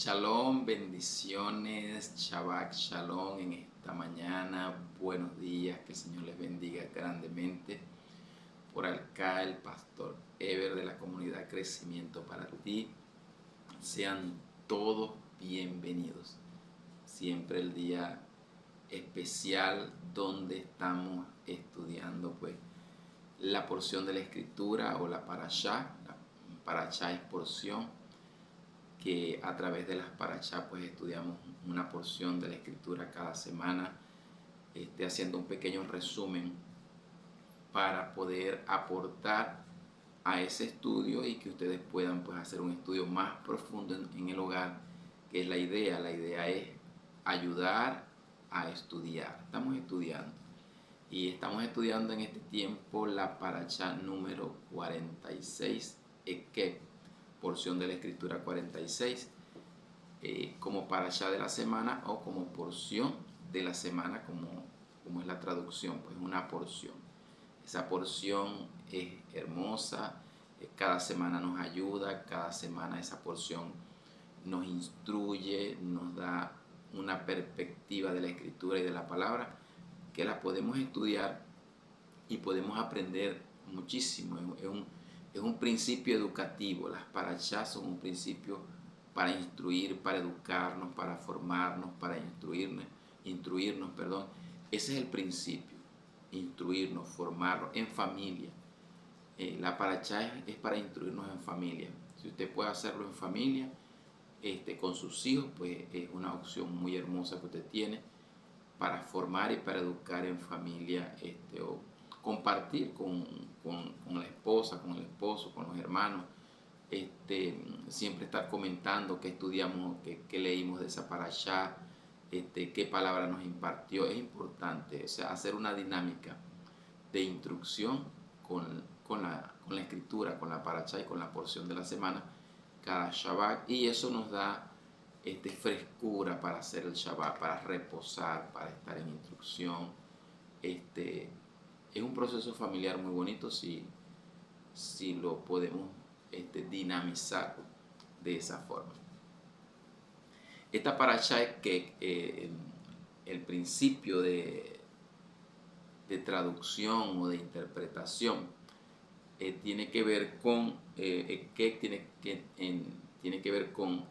Shalom, bendiciones, Shabbat Shalom en esta mañana. Buenos días, que el Señor les bendiga grandemente. Por acá el pastor Ever de la comunidad Crecimiento para ti. Sean todos bienvenidos. Siempre el día especial donde estamos estudiando pues la porción de la escritura o la parashá. La parashá es porción que a través de las parashá pues estudiamos una porción de la escritura cada semana, haciendo un pequeño resumen para poder aportar a ese estudio y que ustedes puedan pues hacer un estudio más profundo en el hogar, que es la idea. La idea es ayudar a estudiar. Estamos estudiando en este tiempo la parashá número 46, Ekeb, porción de la escritura 46, como parashá de la semana o como porción de la semana, como es la traducción, pues una porción. Esa porción es hermosa, cada semana nos ayuda, cada semana esa porción nos instruye, nos da una perspectiva de la escritura y de la palabra que la podemos estudiar y podemos aprender muchísimo. Es un principio educativo. Las parashás son un principio para instruir, para educarnos, para formarnos, para instruirnos, perdón. Ese es el principio, instruirnos, formarnos en familia. La parashá es para instruirnos en familia. Si usted puede hacerlo en familia, con sus hijos, pues es una opción muy hermosa que usted tiene para formar y para educar en familia, o compartir con la esposa, con el esposo, con los hermanos, siempre estar comentando qué estudiamos, qué leímos de esa parashá, qué palabra nos impartió. Es importante, o sea, hacer una dinámica de instrucción con la escritura, con la parashá y con la porción de la semana cada Shabbat, y eso nos da frescura para hacer el Shabbat, para reposar, para estar en instrucción. Es un proceso familiar muy bonito si lo podemos dinamizar de esa forma. Esta parashá es que el principio de traducción o de interpretación tiene que ver con tiene que ver con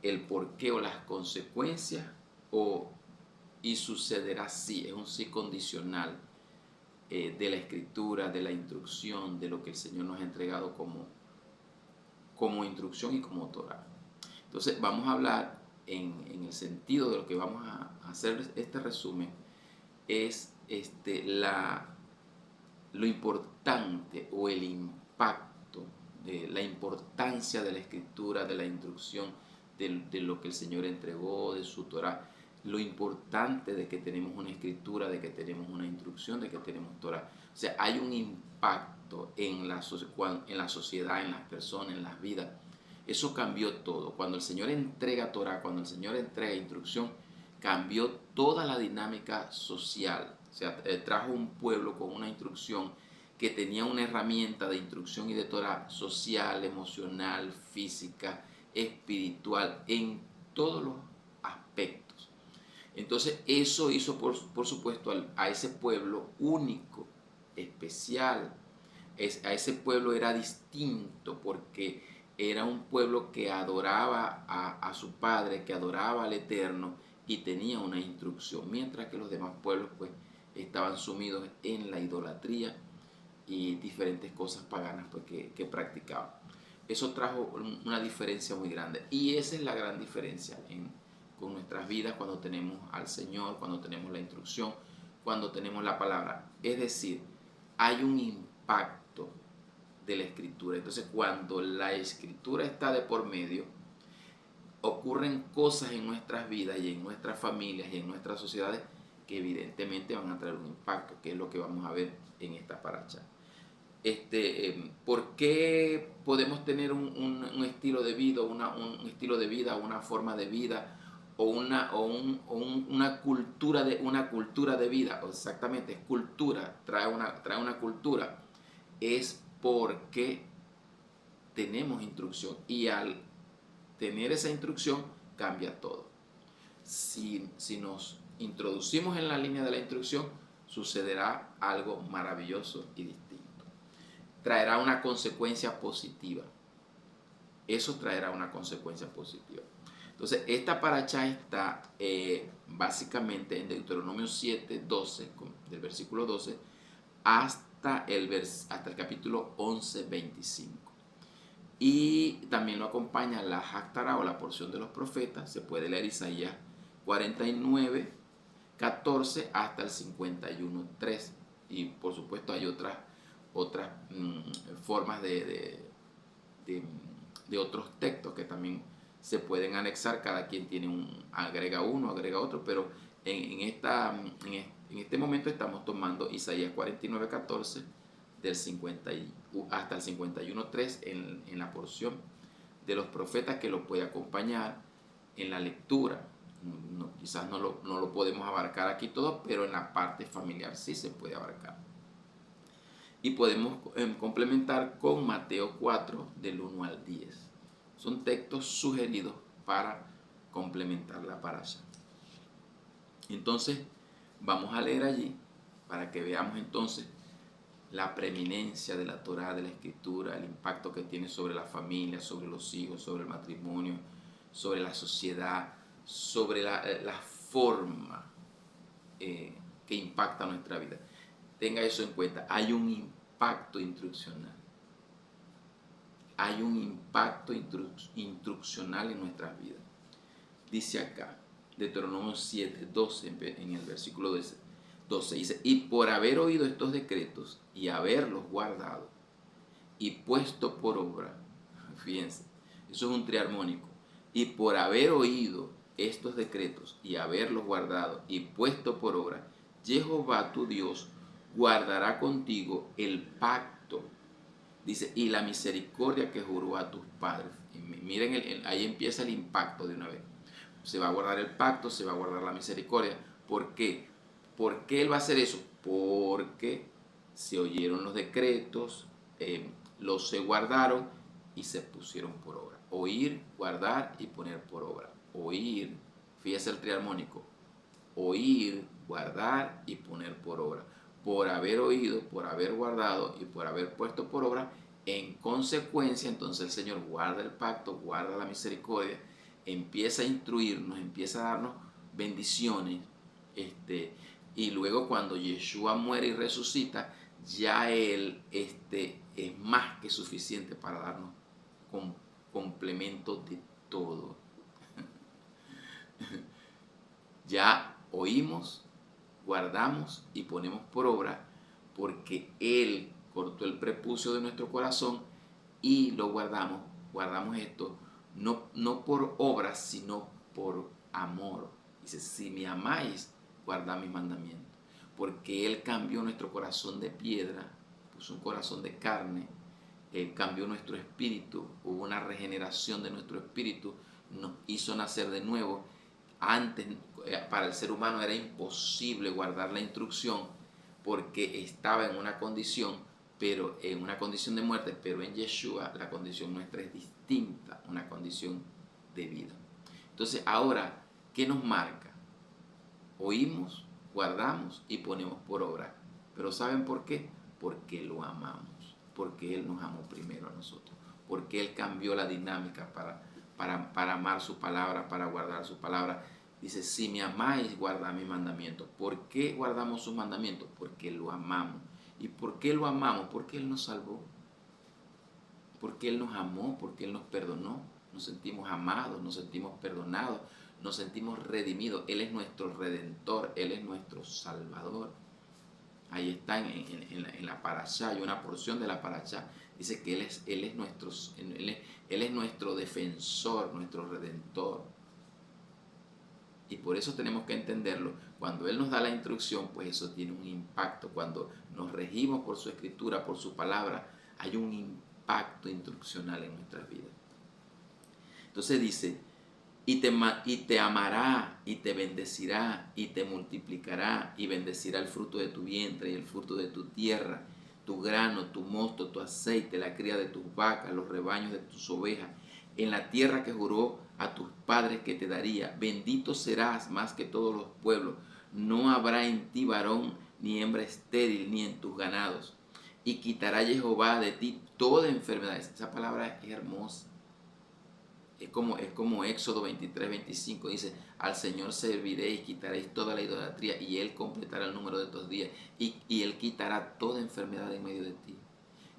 el porqué o las consecuencias, y sucederá así. Es un sí condicional de la escritura, de la instrucción, de lo que el Señor nos ha entregado como instrucción y como Torah. Entonces vamos a hablar en el sentido de lo que vamos a hacer este resumen, es lo importante o el impacto de la importancia de la escritura, de la instrucción, de lo que el Señor entregó, de su Torah, lo importante de que tenemos una escritura, de que tenemos una instrucción, de que tenemos Torah. O sea, hay un impacto en la sociedad, en las personas, en las vidas. Eso cambió todo. Cuando el Señor entrega Torah, cuando el Señor entrega instrucción, cambió toda la dinámica social. O sea, trajo un pueblo con una instrucción que tenía una herramienta de instrucción y de Torah social, emocional, física, espiritual, en todos los aspectos. Entonces eso hizo, por supuesto, a ese pueblo único, especial. A ese pueblo era distinto porque era un pueblo que adoraba a su Padre, que adoraba al Eterno y tenía una instrucción, mientras que los demás pueblos pues estaban sumidos en la idolatría y diferentes cosas paganas pues, que practicaban. Eso trajo una diferencia muy grande, y esa es la gran diferencia con nuestras vidas cuando tenemos al Señor, cuando tenemos la instrucción, cuando tenemos la palabra. Es decir, hay un impacto de la escritura. Entonces, cuando la escritura está de por medio, ocurren cosas en nuestras vidas y en nuestras familias y en nuestras sociedades que evidentemente van a traer un impacto, que es lo que vamos a ver en esta parashá. ¿Por qué podemos tener un estilo de vida, un estilo de vida, una forma de vida o una cultura de vida? Exactamente, es cultura, trae una cultura. Es porque tenemos instrucción, y al tener esa instrucción cambia todo. Si nos introducimos en la línea de la instrucción, sucederá algo maravilloso y distinto. Traerá una consecuencia positiva. Eso traerá una consecuencia positiva. Entonces, esta paracha está básicamente en Deuteronomio 7, 12, del versículo 12, hasta el capítulo 11, 25. Y también lo acompaña la Haftará o la porción de los profetas. Se puede leer Isaías 49, 14 hasta el 51, 3. Y por supuesto hay otras formas de otros textos que también se pueden anexar. Cada quien tiene agrega uno, agrega otro, pero en este momento estamos tomando Isaías 49, 14 hasta el 51, 3 en la porción de los profetas, que lo puede acompañar en la lectura. Quizás no lo podemos abarcar aquí todo, pero en la parte familiar sí se puede abarcar. Y podemos complementar con Mateo 4, del 1 al 10. Son textos sugeridos para complementar la parasha. Entonces, vamos a leer allí para que veamos entonces la preeminencia de la Torá, de la Escritura, el impacto que tiene sobre la familia, sobre los hijos, sobre el matrimonio, sobre la sociedad, sobre la forma que impacta nuestra vida. Tenga eso en cuenta. Hay un impacto instruccional. Hay un impacto instruccional en nuestras vidas. Dice acá, Deuteronomio 7, 12, en el versículo 12, dice: y por haber oído estos decretos y haberlos guardado y puesto por obra, fíjense, eso es un triarmónico, y por haber oído estos decretos y haberlos guardado y puesto por obra, Jehová tu Dios guardará contigo el pacto, dice, y la misericordia que juró a tus padres. Y miren, ahí empieza el impacto de una vez. Se va a guardar el pacto, se va a guardar la misericordia. ¿Por qué? ¿Por qué Él va a hacer eso? Porque se oyeron los decretos, los se guardaron y se pusieron por obra. Oír, guardar y poner por obra. Oír, fíjese el triarmónico. Oír, guardar y poner por obra. Por haber oído, por haber guardado y por haber puesto por obra, en consecuencia, entonces el Señor guarda el pacto, guarda la misericordia, empieza a instruirnos, empieza a darnos bendiciones, y luego cuando Yeshua muere y resucita, ya Él es más que suficiente para darnos complemento de todo. Ya oímos, guardamos y ponemos por obra, porque Él cortó el prepucio de nuestro corazón y lo guardamos. Guardamos esto no por obras, sino por amor. Dice: si me amáis, guardad mis mandamientos. Porque Él cambió nuestro corazón de piedra, puso un corazón de carne, Él cambió nuestro espíritu, hubo una regeneración de nuestro espíritu, nos hizo nacer de nuevo. Antes, para el ser humano era imposible guardar la instrucción porque estaba en una condición, pero en una condición de muerte, pero en Yeshua la condición nuestra es distinta, una condición de vida. Entonces, ahora, ¿qué nos marca? Oímos, guardamos y ponemos por obra. Pero ¿saben por qué? Porque lo amamos, porque Él nos amó primero a nosotros, porque Él cambió la dinámica para amar su palabra, para guardar su palabra. Dice: si me amáis, guardad mis mandamientos. ¿Por qué guardamos sus mandamientos? Porque lo amamos. ¿Y por qué lo amamos? Porque Él nos salvó, porque Él nos amó, porque Él nos perdonó. Nos sentimos amados, nos sentimos perdonados, nos sentimos redimidos. Él es nuestro redentor, Él es nuestro salvador. Ahí está en la parashá, hay una porción de la parashá, dice que Él es nuestro defensor, nuestro redentor. Y por eso tenemos que entenderlo. Cuando Él nos da la instrucción, pues eso tiene un impacto. Cuando nos regimos por su escritura, por su palabra, hay un impacto instruccional en nuestras vidas. Entonces dice: y te amará, y te bendecirá, y te multiplicará, y bendecirá el fruto de tu vientre, y el fruto de tu tierra, tu grano, tu mosto, tu aceite, la cría de tus vacas, los rebaños de tus ovejas, en la tierra que juró a tus padres que te daría. Bendito serás más que todos los pueblos. No habrá en ti varón ni hembra estéril, ni en tus ganados. Y quitará Jehová de ti toda enfermedad. Esa palabra es hermosa. Es como Éxodo 23-25 dice, al Señor serviréis, quitaréis toda la idolatría y Él completará el número de tus días y Él quitará toda enfermedad en medio de ti.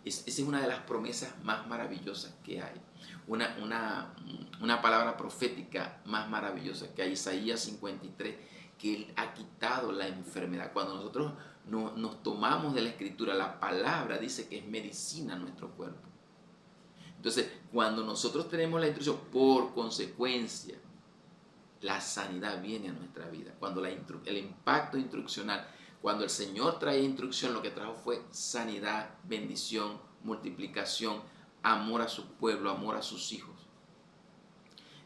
Esa es una de las promesas más maravillosas que hay. Una palabra profética más maravillosa que hay. Isaías 53, que Él ha quitado la enfermedad. Cuando nosotros nos tomamos de la Escritura, la palabra dice que es medicina a nuestro cuerpo. Entonces, cuando nosotros tenemos la instrucción, por consecuencia, la sanidad viene a nuestra vida. Cuando el impacto instruccional, cuando el Señor trae instrucción, lo que trajo fue sanidad, bendición, multiplicación, amor a su pueblo, amor a sus hijos.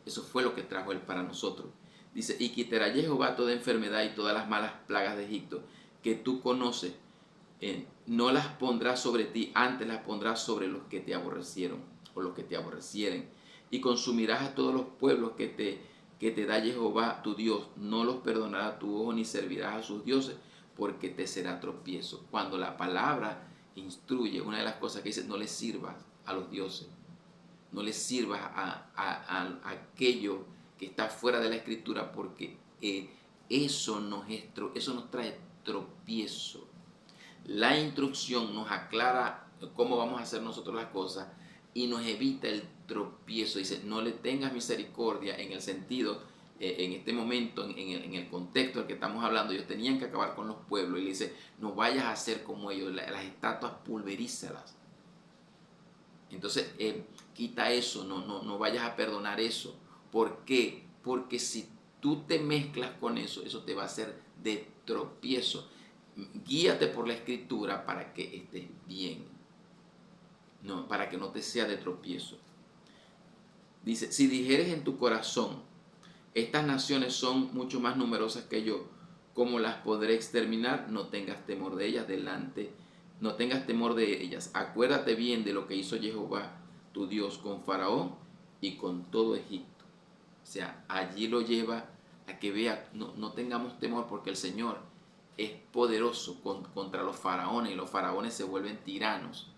Eso fue lo que trajo Él para nosotros. Dice, y quitará Jehová toda enfermedad y todas las malas plagas de Egipto que tú conoces. No las pondrá sobre ti, antes las pondrá sobre los que te aborrecieron o los que te aborrecieren. Y consumirás a todos los pueblos que te da Jehová tu Dios. No los perdonará tu ojo ni servirás a sus dioses, porque te será tropiezo. Cuando la palabra instruye, una de las cosas que dice, no les sirvas a los dioses, no les sirvas a aquello que está fuera de la Escritura, porque eso nos trae tropiezo. La instrucción nos aclara cómo vamos a hacer nosotros las cosas y nos evita el tropiezo. Dice, no le tengas misericordia en el sentido, en este momento, en el contexto del que estamos hablando, ellos tenían que acabar con los pueblos. Y le dice, no vayas a hacer como ellos, las estatuas pulverízalas. Entonces, quita eso, no vayas a perdonar eso. ¿Por qué? Porque si tú te mezclas con eso, eso te va a hacer de tropiezo. Guíate por la Escritura para que estés bien, no, para que no te sea de tropiezo. Dice, si dijeres en tu corazón, estas naciones son mucho más numerosas que yo, ¿cómo las podré exterminar? No tengas temor de ellas no tengas temor de ellas. Acuérdate bien de lo que hizo Jehová, tu Dios, con Faraón y con todo Egipto. O sea, allí lo lleva a que vea, no tengamos temor, porque el Señor es poderoso contra los faraones, y los faraones se vuelven tiranos.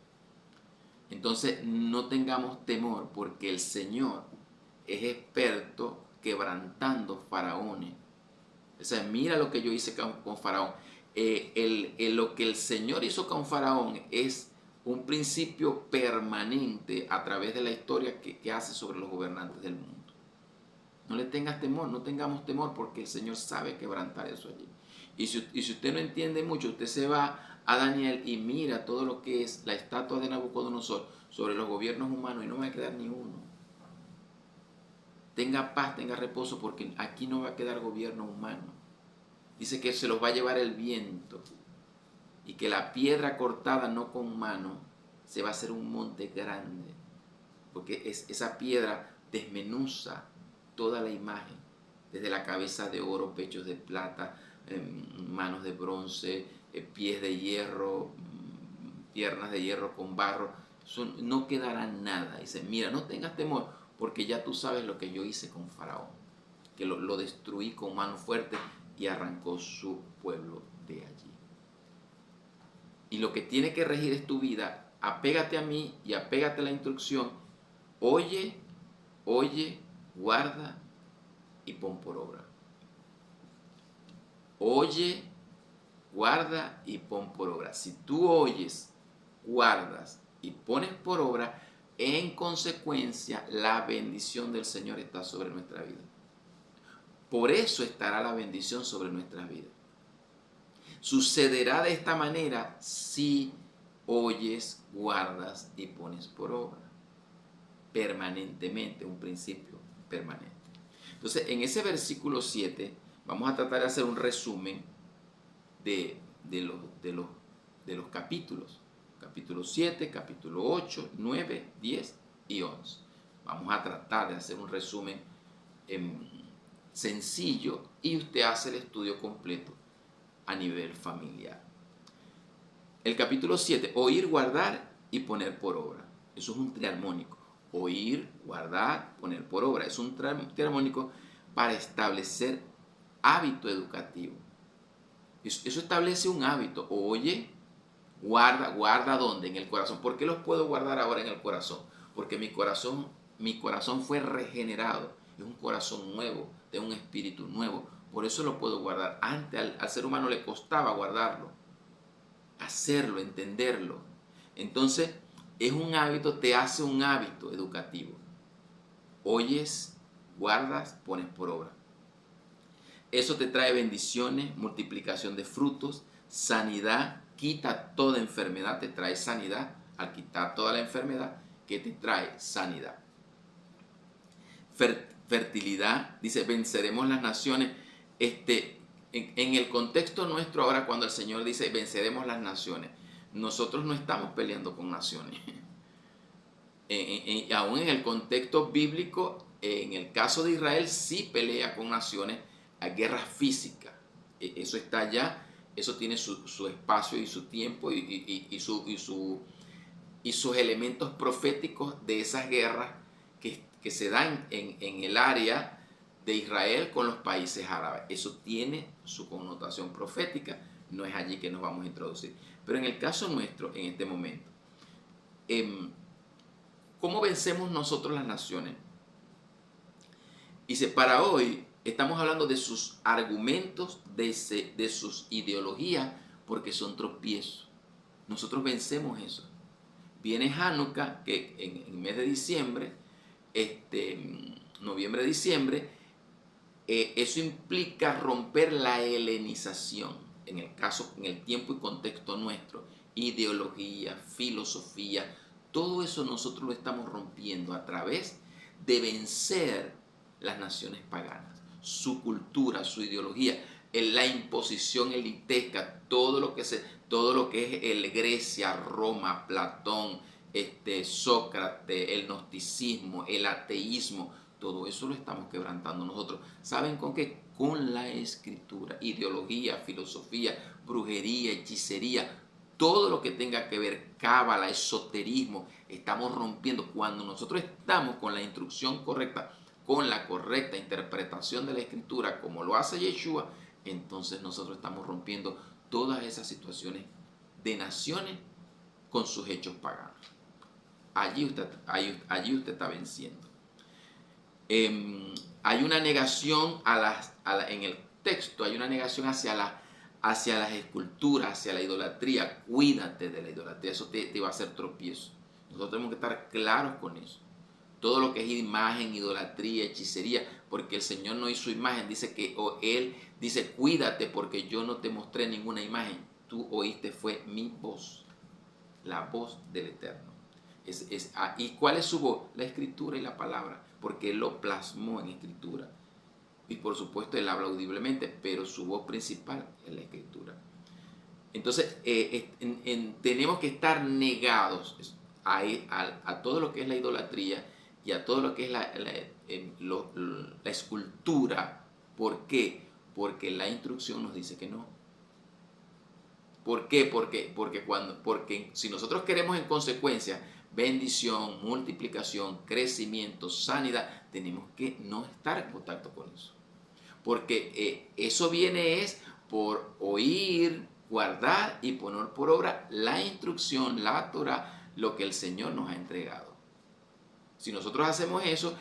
Entonces no tengamos temor, porque el Señor es experto quebrantando faraones. O sea, mira lo que yo hice con Faraón. Lo que el Señor hizo con Faraón es un principio permanente a través de la historia que hace sobre los gobernantes del mundo. No le tengas temor, no tengamos temor, porque el Señor sabe quebrantar eso allí. Y si usted no entiende mucho, usted se va a Daniel y mira todo lo que es la estatua de Nabucodonosor sobre los gobiernos humanos y no va a quedar ni uno. Tenga paz, tenga reposo, porque aquí no va a quedar gobierno humano. Dice que se los va a llevar el viento y que la piedra cortada no con mano se va a hacer un monte grande, porque esa piedra desmenuza toda la imagen, desde la cabeza de oro, pechos de plata, manos de bronce, pies de hierro, piernas de hierro con barro. No quedará nada. Dice, mira, no tengas temor, porque ya tú sabes lo que yo hice con Faraón, que lo destruí con mano fuerte y arrancó su pueblo de allí. Y lo que tiene que regir es tu vida. Apégate a mí y apégate a la instrucción. Oye, guarda y pon por obra. Oye, guarda y pon por obra. Si tú oyes, guardas y pones por obra, en consecuencia la bendición del Señor está sobre nuestra vida. Por eso estará la bendición sobre nuestras vidas. Sucederá de esta manera si oyes, guardas y pones por obra. Permanentemente, un principio permanente. Entonces, en ese versículo 7, vamos a tratar de hacer un resumen de los capítulos. Capítulo 7, capítulo 8, 9, 10 y 11. Vamos a tratar de hacer un resumen sencillo y usted hace el estudio completo a nivel familiar. El capítulo 7, oír, guardar y poner por obra. Eso es un triarmónico. Oír, guardar, poner por obra. Es un término armónico para establecer hábito educativo. Eso establece un hábito. Oye, guarda ¿dónde? En el corazón. ¿Por qué los puedo guardar ahora en el corazón? Porque mi corazón fue regenerado. Es un corazón nuevo, de un espíritu nuevo. Por eso lo puedo guardar. Antes al ser humano le costaba guardarlo, hacerlo, entenderlo. Entonces, es un hábito, te hace un hábito educativo. Oyes, guardas, pones por obra. Eso te trae bendiciones, multiplicación de frutos, sanidad, quita toda enfermedad, te trae sanidad. Al quitar toda la enfermedad, ¿qué te trae? Sanidad. Fertilidad, dice, venceremos las naciones. En el contexto nuestro ahora, cuando el Señor dice, venceremos las naciones, nosotros no estamos peleando con naciones. Aún en el contexto bíblico, en el caso de Israel, sí pelea con naciones a guerra física. Eso está allá, eso tiene su espacio y su tiempo y sus elementos proféticos de esas guerras que se dan en el área de Israel con los países árabes. Eso tiene su connotación profética, no es allí que nos vamos a introducir. Pero en el caso nuestro, en este momento, ¿cómo vencemos nosotros las naciones? Dice, para hoy estamos hablando de sus argumentos, de sus ideologías, porque son tropiezos. Nosotros vencemos eso. Viene Hanukkah, que en el mes de diciembre, noviembre, diciembre, eso implica romper la helenización, en el tiempo y contexto nuestro, ideología, filosofía, todo eso nosotros lo estamos rompiendo a través de vencer las naciones paganas, su cultura, su ideología, la imposición elitesca, todo lo que es el Grecia, Roma, Platón, Sócrates, el gnosticismo, el ateísmo, todo eso lo estamos quebrantando nosotros. ¿Saben con qué? Con la escritura, ideología, filosofía, brujería, hechicería, todo lo que tenga que ver, cábala, esoterismo, estamos rompiendo. Cuando nosotros estamos con la instrucción correcta, con la correcta interpretación de la escritura, como lo hace Yeshua, entonces nosotros estamos rompiendo todas esas situaciones de naciones con sus hechos paganos. Allí usted está venciendo. Hay una negación en el texto, hay una negación hacia las esculturas, hacia la idolatría. Cuídate de la idolatría, eso te va a hacer tropiezo. Nosotros tenemos que estar claros con eso. Todo lo que es imagen, idolatría, hechicería, porque el Señor no hizo imagen, Él dice, cuídate porque yo no te mostré ninguna imagen, tú oíste fue mi voz, la voz del Eterno. ¿Y cuál es su voz? La escritura y la palabra, porque Él lo plasmó en escritura. Y por supuesto Él habla audiblemente, pero su voz principal es la escritura. Entonces tenemos que estar negados a todo lo que es la idolatría y a todo lo que es la escultura. ¿Por qué? Porque la instrucción nos dice que no. ¿Por qué? Porque si nosotros queremos en consecuencia bendición, multiplicación, crecimiento, sanidad, tenemos que no estar en contacto con eso. Porque eso viene es por oír, guardar y poner por obra la instrucción, la Torah, lo que el Señor nos ha entregado. Si nosotros hacemos eso,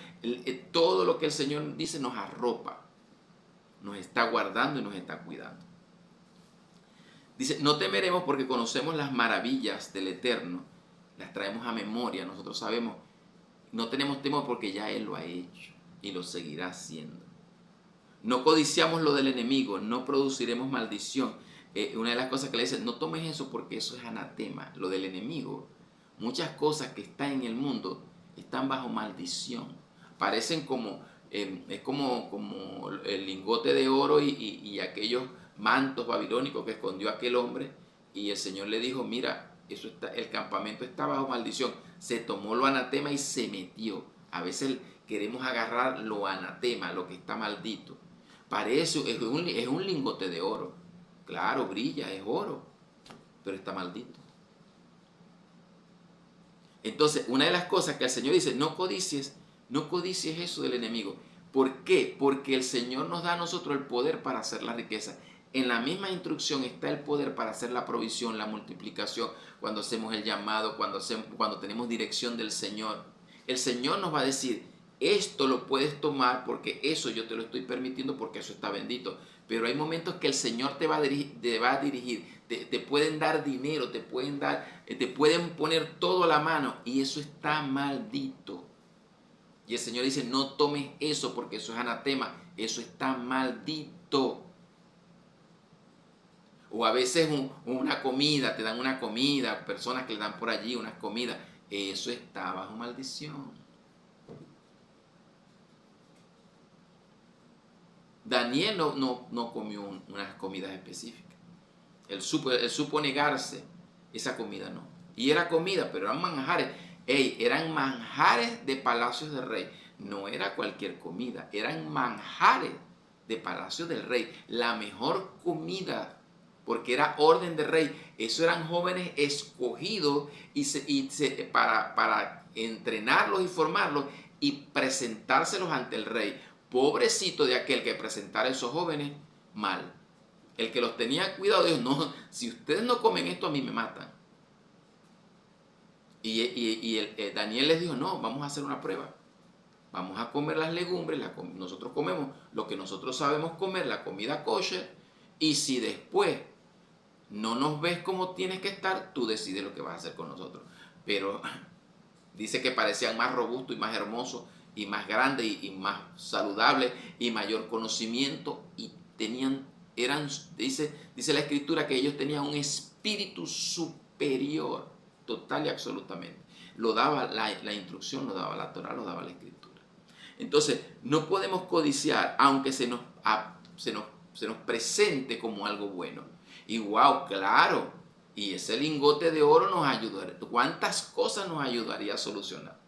todo lo que el Señor dice nos arropa, nos está guardando y nos está cuidando. Dice, no temeremos porque conocemos las maravillas del Eterno, las traemos a memoria, nosotros sabemos, no tenemos temor porque ya Él lo ha hecho y lo seguirá haciendo. No codiciamos lo del enemigo, no produciremos maldición. Una de las cosas que le dicen, no tomes eso porque eso es anatema, lo del enemigo. Muchas cosas que están en el mundo están bajo maldición. Parecen es como el lingote de oro y aquellos mantos babilónicos que escondió aquel hombre. Y el Señor le dijo, mira, el campamento está bajo maldición. Se tomó lo anatema y se metió. A veces queremos agarrar lo anatema, lo que está maldito. Parece, es un lingote de oro. Claro, brilla, es oro, pero está maldito. Entonces, una de las cosas que el Señor dice, no codicies eso del enemigo. ¿Por qué? Porque el Señor nos da a nosotros el poder para hacer la riqueza. En la misma instrucción está el poder para hacer la provisión, la multiplicación, cuando hacemos el llamado, cuando tenemos dirección del Señor. El Señor nos va a decir, esto lo puedes tomar porque eso yo te lo estoy permitiendo porque eso está bendito. Pero hay momentos que el Señor te va a dirigir, te pueden dar dinero, te pueden poner todo a la mano y eso está maldito. Y el Señor dice, no tomes eso porque eso es anatema, eso está maldito. O a veces una comida, te dan una comida, personas que le dan por allí unas comidas, eso está bajo maldición. Daniel no comió unas comidas específicas. Él supo negarse, esa comida no. Y era comida, pero eran manjares. Eran manjares de palacios del rey. No era cualquier comida, eran manjares de palacio del rey. La mejor comida, porque era orden del rey. Eso eran jóvenes escogidos para entrenarlos y formarlos y presentárselos ante el rey. Pobrecito de aquel que presentara a esos jóvenes mal. El que los tenía cuidado, Dios, no, si ustedes no comen esto, a mí me matan. Daniel les dijo, no, vamos a hacer una prueba. Vamos a comer las legumbres, nosotros comemos lo que nosotros sabemos comer, la comida kosher, y si después no nos ves como tienes que estar, tú decides lo que vas a hacer con nosotros. Pero dice que parecían más robustos y más hermosos y más grandes y más saludables y mayor conocimiento y dice la escritura que ellos tenían un espíritu superior, total y absolutamente. Lo daba la instrucción, lo daba la Torah, lo daba la escritura. Entonces, no podemos codiciar, aunque se nos presente como algo bueno. Y wow, claro, y ese lingote de oro nos ayudaría. ¿Cuántas cosas nos ayudaría a solucionar?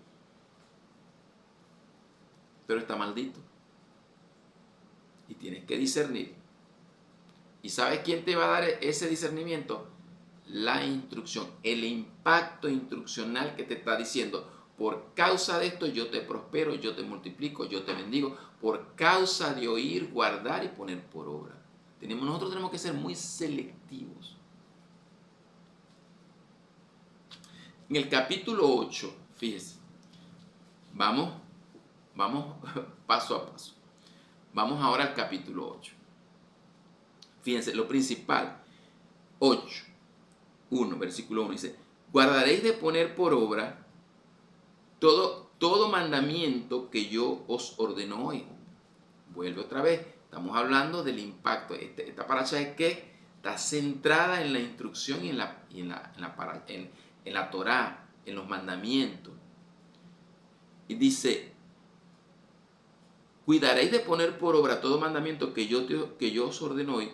Pero está maldito. Y tienes que discernir. ¿Y sabes quién te va a dar ese discernimiento? La instrucción, el impacto instruccional que te está diciendo. Por causa de esto yo te prospero, yo te multiplico, yo te bendigo. Por causa de oír, guardar y poner por obra. Nosotros tenemos que ser muy selectivos. En el capítulo 8, fíjese, vamos paso a paso. Vamos ahora al capítulo 8. Fíjense, lo principal, 8, 1, versículo 1 dice, guardaréis de poner por obra todo mandamiento que yo os ordeno hoy. Vuelve otra vez, estamos hablando del impacto. Esta paracha es que está centrada en la instrucción y en la Torá, en los mandamientos. Y dice, cuidaréis de poner por obra todo mandamiento que yo os ordeno hoy,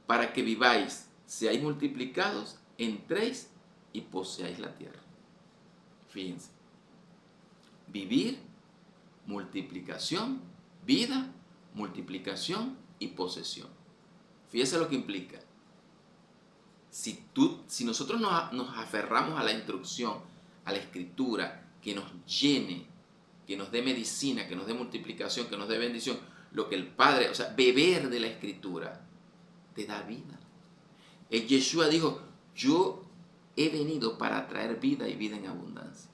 para que viváis, seáis multiplicados, entréis y poseáis la tierra. Fíjense, vivir, multiplicación, vida, multiplicación y posesión. Fíjense lo que implica. Si nosotros nos aferramos a la instrucción, a la escritura, que nos llene, que nos dé medicina, que nos dé multiplicación, que nos dé bendición, lo que el Padre, o sea, beber de la escritura, te da vida. El Yeshua dijo, yo he venido para traer vida y vida en abundancia.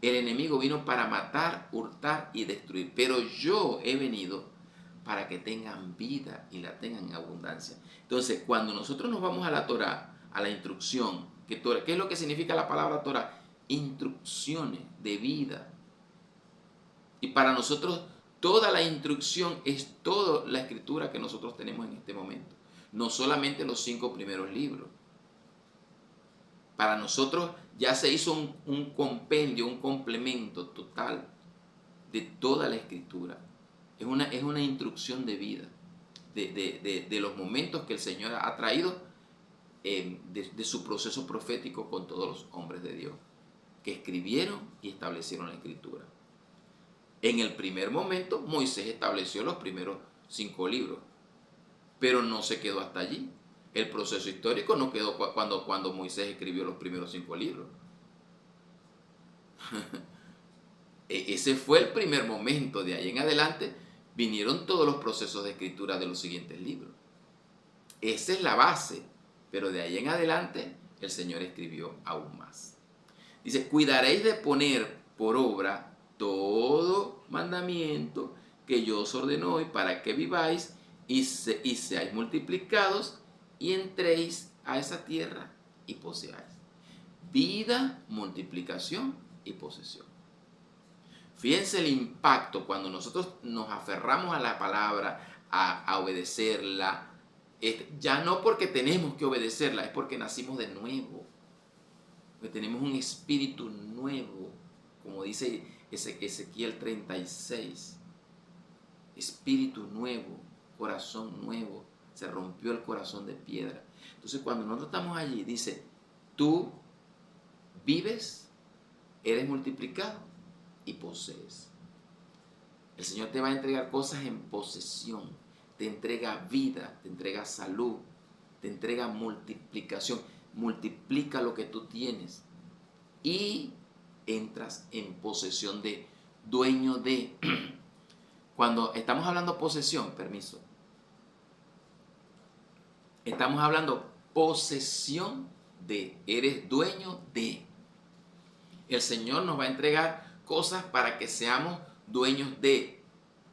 El enemigo vino para matar, hurtar y destruir, pero yo he venido para que tengan vida y la tengan en abundancia. Entonces, cuando nosotros nos vamos a la Torah, a la instrucción, ¿qué es lo que significa la palabra Torah? Instrucciones de vida. Y para nosotros toda la instrucción es toda la escritura que nosotros tenemos en este momento. No solamente los 5 primeros libros. Para nosotros ya se hizo un compendio, un complemento total de toda la escritura. Es una instrucción de vida, de los momentos que el Señor ha traído de su proceso profético con todos los hombres de Dios, que escribieron y establecieron la escritura. En el primer momento, Moisés estableció los primeros 5 libros, pero no se quedó hasta allí. El proceso histórico no quedó cuando Moisés escribió los primeros 5 libros. Ese fue el primer momento. De ahí en adelante vinieron todos los procesos de escritura de los siguientes libros. Esa es la base, pero de ahí en adelante el Señor escribió aún más. Dice, cuidaréis de poner por obra todo mandamiento que yo os ordeno hoy para que viváis y seáis multiplicados y entréis a esa tierra y poseáis. Vida, multiplicación y posesión. Fíjense el impacto cuando nosotros nos aferramos a la palabra, a obedecerla. Ya no porque tenemos que obedecerla, es porque nacimos de nuevo. Porque tenemos un espíritu nuevo, como dice Ezequiel 36. Espíritu nuevo, corazón nuevo. Se rompió el corazón de piedra. Entonces cuando nosotros estamos allí, dice, tú vives, eres multiplicado y posees. El Señor te va a entregar cosas en posesión. Te entrega vida, te entrega salud, te entrega multiplicación. Multiplica lo que tú tienes y entras en posesión de, dueño de. Cuando estamos hablando posesión, permiso, estamos hablando posesión de, eres dueño de. El Señor nos va a entregar cosas para que seamos dueños de,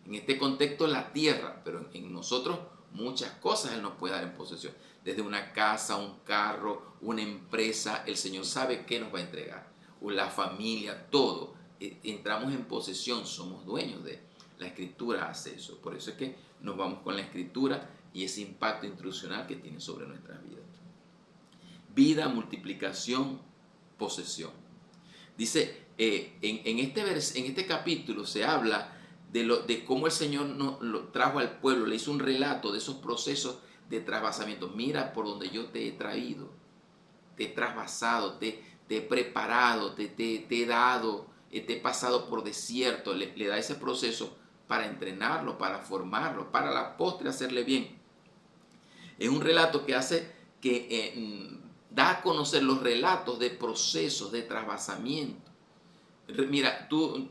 en este contexto, la tierra, pero en nosotros muchas cosas Él nos puede dar en posesión. Desde una casa, un carro, una empresa, el Señor sabe qué nos va a entregar. O la familia, todo. Entramos en posesión, somos dueños de. La Escritura hace eso. Por eso es que nos vamos con la Escritura y ese impacto instruccional que tiene sobre nuestras vidas. Vida, multiplicación, posesión. Dice, en este capítulo se habla de cómo el Señor lo trajo al pueblo, le hizo un relato de esos procesos de trasvasamiento. Mira por donde yo te he traído, te he trasvasado, te he preparado, te he dado, te he pasado por desierto. Le da ese proceso para entrenarlo, para formarlo, para la postre hacerle bien. Es un relato que hace que da a conocer los relatos de procesos de trasvasamiento. Mira, tú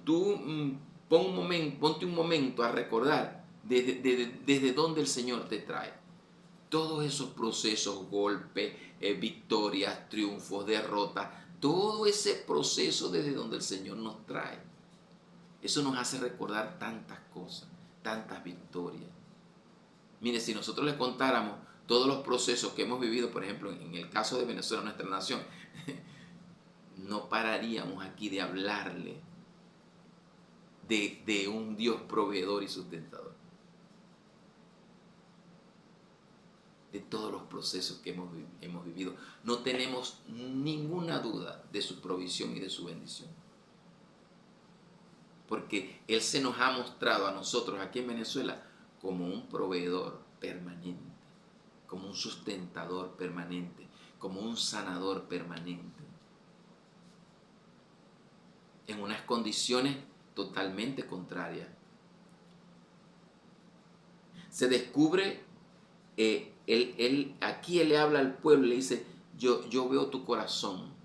ponte un momento a recordar desde dónde el Señor te trae. Todos esos procesos, golpes, victorias, triunfos, derrotas, todo ese proceso desde donde el Señor nos trae. Eso nos hace recordar tantas cosas, tantas victorias. Mire, si nosotros le contáramos todos los procesos que hemos vivido, por ejemplo, en el caso de Venezuela, nuestra nación, no pararíamos aquí de hablarle de un Dios proveedor y sustentador. De todos los procesos que hemos vivido. No tenemos ninguna duda de su provisión y de su bendición. Porque Él se nos ha mostrado a nosotros aquí en Venezuela como un proveedor permanente, como un sustentador permanente, como un sanador permanente. En unas condiciones totalmente contrarias. Se descubre, aquí Él le habla al pueblo y le dice, yo veo tu corazón.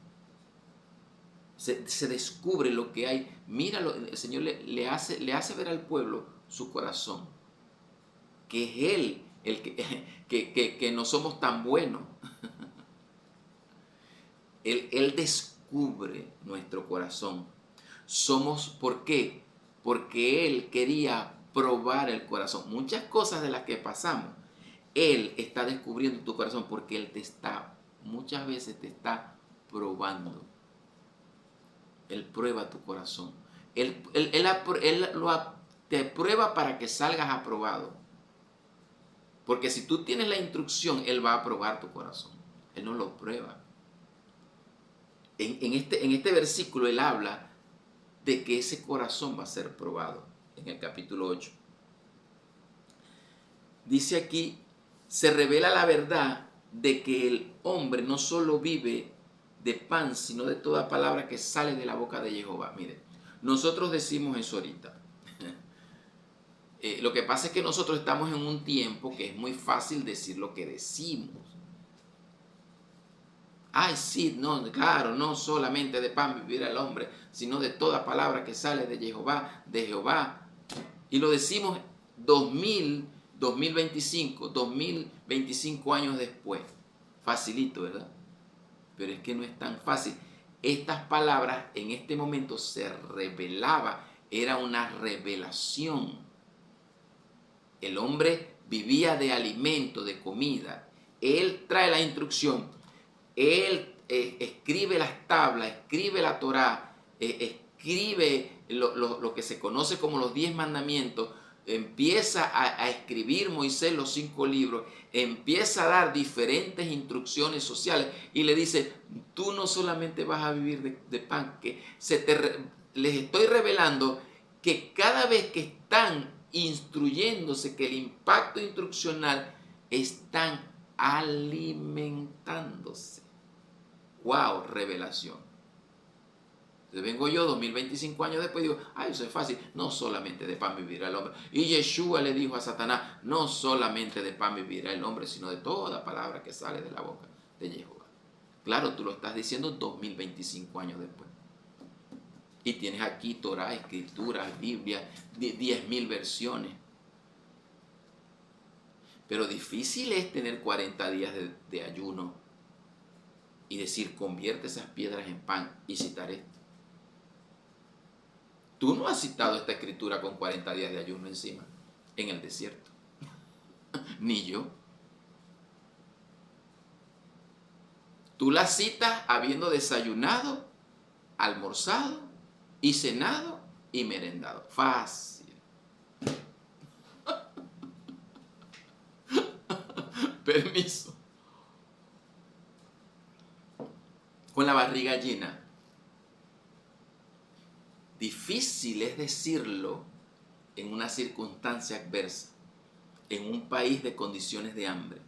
Se descubre lo que hay. Míralo, el Señor le hace ver al pueblo su corazón. Que es Él el que no somos tan buenos. Él descubre nuestro corazón. ¿Por qué? Porque Él quería probar el corazón. Muchas cosas de las que pasamos, Él está descubriendo tu corazón porque Él muchas veces te está probando. Él prueba tu corazón. Él te prueba para que salgas aprobado. Porque si tú tienes la instrucción, Él va a probar tu corazón. Él no lo prueba. En este versículo Él habla de que ese corazón va a ser probado. En el capítulo 8. Dice aquí, se revela la verdad de que el hombre no solo vive de pan, sino de toda palabra que sale de la boca de Jehová. Mire, nosotros decimos eso ahorita. Lo que pasa es que nosotros estamos en un tiempo que es muy fácil decir lo que decimos. Ay, sí, no, claro, no solamente de pan vivirá el hombre, sino de toda palabra que sale de Jehová, de Jehová. Y lo decimos 2000, 2025, 2025 años después. Facilito, ¿verdad? Pero es que no es tan fácil. Estas palabras en este momento se revelaba, era una revelación. El hombre vivía de alimento, de comida. Él trae la instrucción. Él escribe las tablas, escribe la Torá, escribe lo que se conoce como los 10 mandamientos, empieza a escribir Moisés los 5 libros, empieza a dar diferentes instrucciones sociales y le dice, tú no solamente vas a vivir de pan, que les estoy revelando que cada vez que están instruyéndose, que el impacto instruccional están alimentándose. ¡Wow! Revelación. Entonces vengo yo 2025 años después y digo, ay, eso es fácil, no solamente de pan vivirá el hombre. Y Yeshua le dijo a Satanás, no solamente de pan vivirá el hombre, sino de toda palabra que sale de la boca de Jehová. Claro, tú lo estás diciendo 2025 años después. Y tienes aquí Torah, Escrituras, Biblia, 10.000 versiones. Pero difícil es tener 40 días de ayuno y decir, convierte esas piedras en pan y citar esto. Tú no has citado esta escritura con 40 días de ayuno encima, en el desierto. Ni yo. Tú la citas habiendo desayunado, almorzado y cenado y merendado. Fácil. Permiso. Con la barriga llena. Difícil es decirlo en una circunstancia adversa, en un país de condiciones de hambre,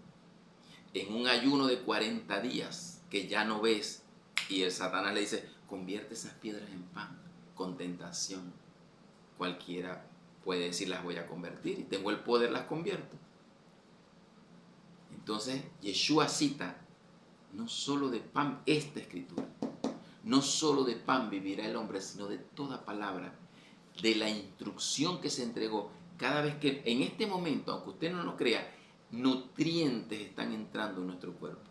en un ayuno de 40 días que ya no ves y el Satanás le dice, convierte esas piedras en pan, con tentación. Cualquiera puede decir, las voy a convertir y tengo el poder, las convierto. Entonces, Yeshua cita, no solo de pan, esta escritura. No solo de pan vivirá el hombre, sino de toda palabra, de la instrucción que se entregó. Cada vez que en este momento, aunque usted no lo crea, nutrientes están entrando en nuestro cuerpo.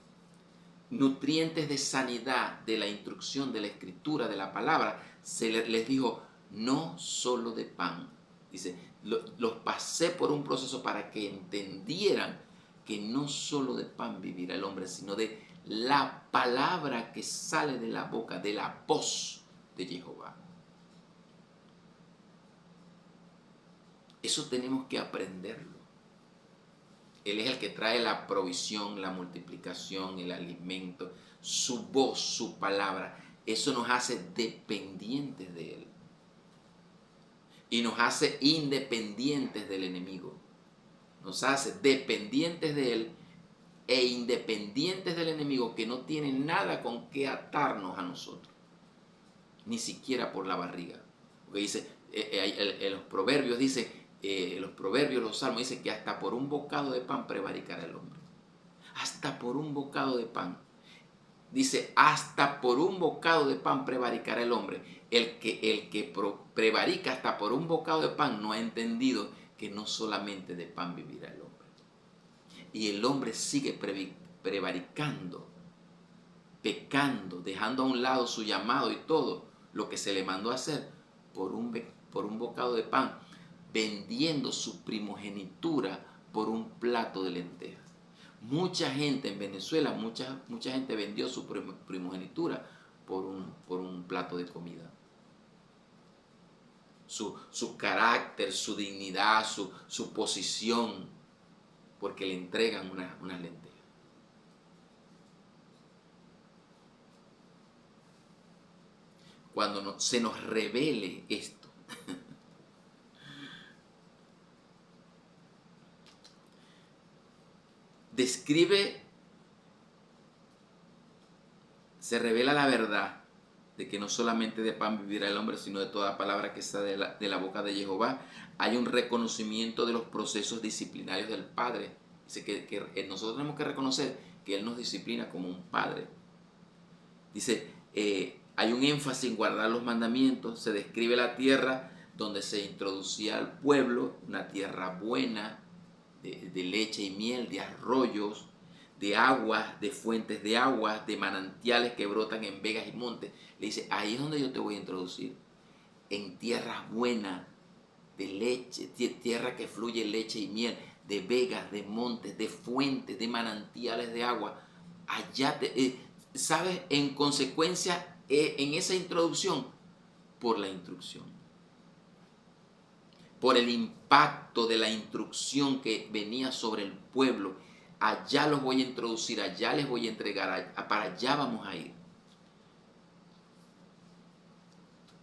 Nutrientes de sanidad, de la instrucción, de la escritura, de la palabra. Les dijo, no solo de pan. Dice, los pasé por un proceso para que entendieran que no solo de pan vivirá el hombre, sino de la palabra que sale de la boca, de la voz de Jehová. Eso tenemos que aprenderlo. Él es el que trae la provisión, la multiplicación, el alimento, su voz, su palabra. Eso nos hace dependientes de Él. Y nos hace independientes del enemigo. Nos hace dependientes de Él e independientes del enemigo, que no tienen nada con qué atarnos a nosotros, ni siquiera por la barriga. Porque dice, en los proverbios dice, los salmos dicen que hasta por un bocado de pan prevaricará el hombre. Hasta por un bocado de pan. Dice, hasta por un bocado de pan prevaricará el hombre. El que prevarica hasta por un bocado de pan no ha entendido que no solamente de pan vivirá el hombre. Y el hombre sigue prevaricando, pecando, dejando a un lado su llamado y todo lo que se le mandó a hacer por un bocado de pan, vendiendo su primogenitura por un plato de lentejas. Mucha gente en Venezuela, mucha gente vendió su primogenitura por un plato de comida. Su carácter, su dignidad, su posición, porque le entregan unas lentejas. Cuando se nos revele esto, se revela la verdad de que no solamente de pan vivirá el hombre, sino de toda palabra que sale de la boca de Jehová. Hay un reconocimiento de los procesos disciplinarios del Padre. Dice que nosotros tenemos que reconocer que Él nos disciplina como un padre. Dice, hay un énfasis en guardar los mandamientos, se describe la tierra donde se introducía al pueblo, una tierra buena, de leche y miel, de arroyos, de aguas, de fuentes de aguas, de manantiales que brotan en vegas y montes. Le dice, ahí es donde yo te voy a introducir, en tierras buenas, de leche, tierra que fluye leche y miel, de vegas, de montes, de fuentes, de manantiales de agua. Allá ¿sabes? En consecuencia, en esa introducción, por la instrucción, por el impacto de la instrucción que venía sobre el pueblo, allá los voy a introducir, allá les voy a entregar, para allá vamos a ir.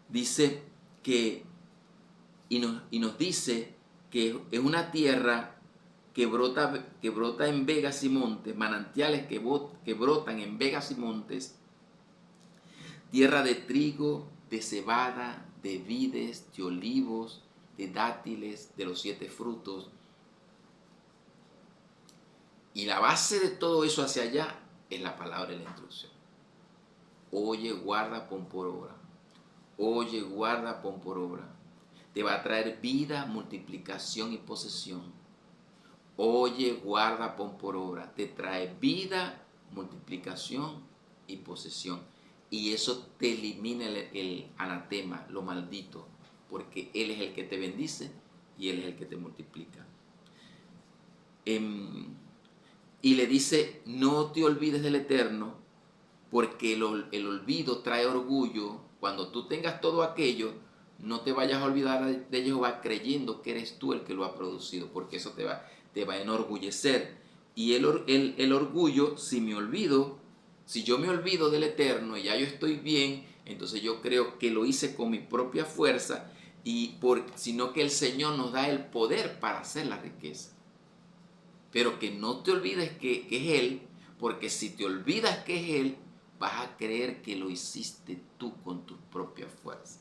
Dice que, y nos dice que es una tierra que brota en vegas y montes, manantiales que brotan en vegas y montes, tierra de trigo, de cebada, de vides, de olivos, de dátiles, de los 7 frutos. Y la base de todo eso hacia allá es la palabra de la instrucción. Oye, guarda, pon por obra. Oye, guarda, pon por obra. Te va a traer vida, multiplicación y posesión. Oye, guarda, pon por obra. Te trae vida, multiplicación y posesión. Y eso te elimina el anatema, lo maldito, porque Él es el que te bendice y Él es el que te multiplica. Y le dice, no te olvides del Eterno, porque el olvido trae orgullo. Cuando tú tengas todo aquello, no te vayas a olvidar de Jehová creyendo que eres tú el que lo ha producido, porque eso te va a enorgullecer. Y el orgullo, si yo me olvido del Eterno y ya yo estoy bien, entonces yo creo que lo hice con mi propia fuerza, sino que el Señor nos da el poder para hacer la riqueza. Pero que no te olvides que es Él, porque si te olvidas que es Él, vas a creer que lo hiciste tú con tus propias fuerzas.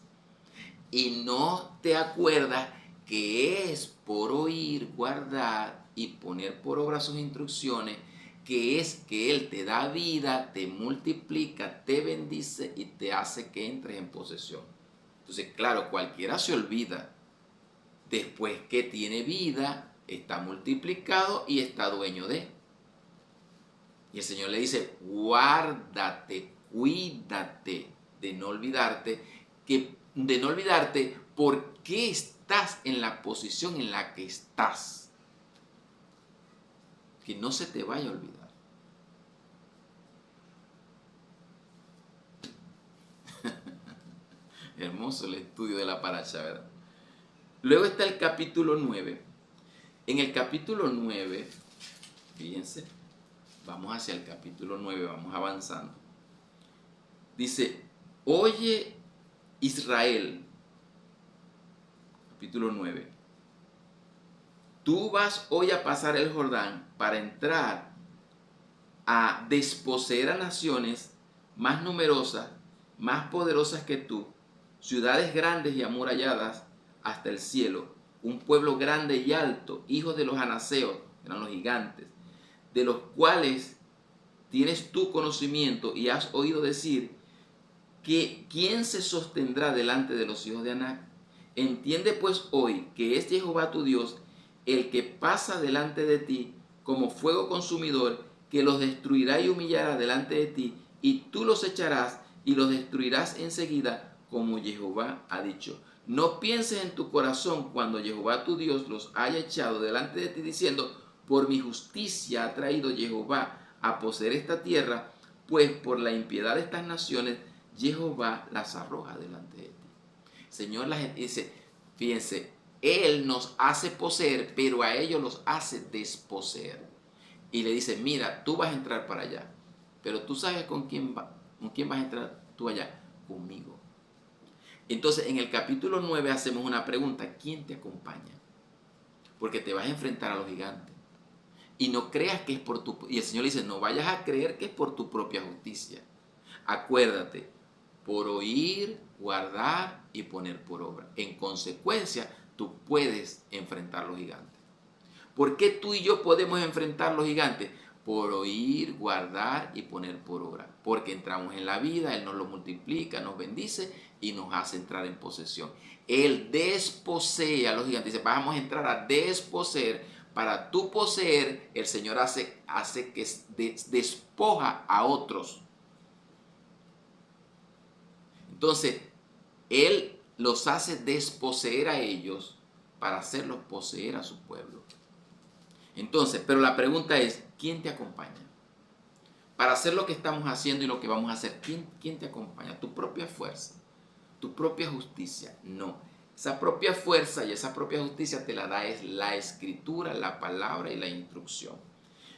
Y no te acuerdas que es por oír, guardar y poner por obra sus instrucciones, que es que Él te da vida, te multiplica, te bendice y te hace que entres en posesión. Entonces, claro, cualquiera se olvida. Después que tiene vida, está multiplicado y está dueño de. Y el Señor le dice, guárdate, cuídate de no olvidarte, por qué estás en la posición en la que estás. Que no se te vaya a olvidar. Hermoso el estudio de la paracha, ¿verdad? Luego está el capítulo 9. En el capítulo 9, fíjense, vamos hacia el capítulo 9, vamos avanzando. Dice, oye Israel, capítulo 9, tú vas hoy a pasar el Jordán para entrar a desposeer a naciones más numerosas, más poderosas que tú, ciudades grandes y amuralladas hasta el cielo, un pueblo grande y alto, hijos de los anaseos, eran los gigantes, de los cuales tienes tu conocimiento y has oído decir que ¿quién se sostendrá delante de los hijos de Anac? Entiende pues hoy que es Jehová tu Dios el que pasa delante de ti como fuego consumidor, que los destruirá y humillará delante de ti, y tú los echarás y los destruirás enseguida, como Jehová ha dicho. No pienses en tu corazón cuando Jehová tu Dios los haya echado delante de ti, diciendo, por mi justicia ha traído Jehová a poseer esta tierra, pues por la impiedad de estas naciones Jehová las arroja delante de ti. Señor, la gente dice, fíjense, Él nos hace poseer, pero a ellos los hace desposeer. Y le dice, mira, tú vas a entrar para allá, pero tú sabes con quién vas a entrar tú allá, conmigo. Entonces, en el capítulo 9 hacemos una pregunta, ¿quién te acompaña? Porque te vas a enfrentar a los gigantes. Y no creas que es por tu... Y el Señor dice, no vayas a creer que es por tu propia justicia. Acuérdate, por oír, guardar y poner por obra. En consecuencia, tú puedes enfrentar los gigantes. ¿Por qué tú y yo podemos enfrentar los gigantes? por oír, guardar y poner por obra. Porque entramos en la vida, Él nos lo multiplica, nos bendice y nos hace entrar en posesión. Él desposee a los gigantes. Dice, vamos a entrar a desposeer. Para tú poseer, el Señor hace que despoja a otros. Entonces, Él los hace desposeer a ellos para hacerlos poseer a su pueblo. Entonces, pero la pregunta es, ¿quién te acompaña? Para hacer lo que estamos haciendo y lo que vamos a hacer, ¿quién te acompaña? ¿Tu propia fuerza? ¿Tu propia justicia? No. Esa propia fuerza y esa propia justicia te la da es la escritura, la palabra y la instrucción.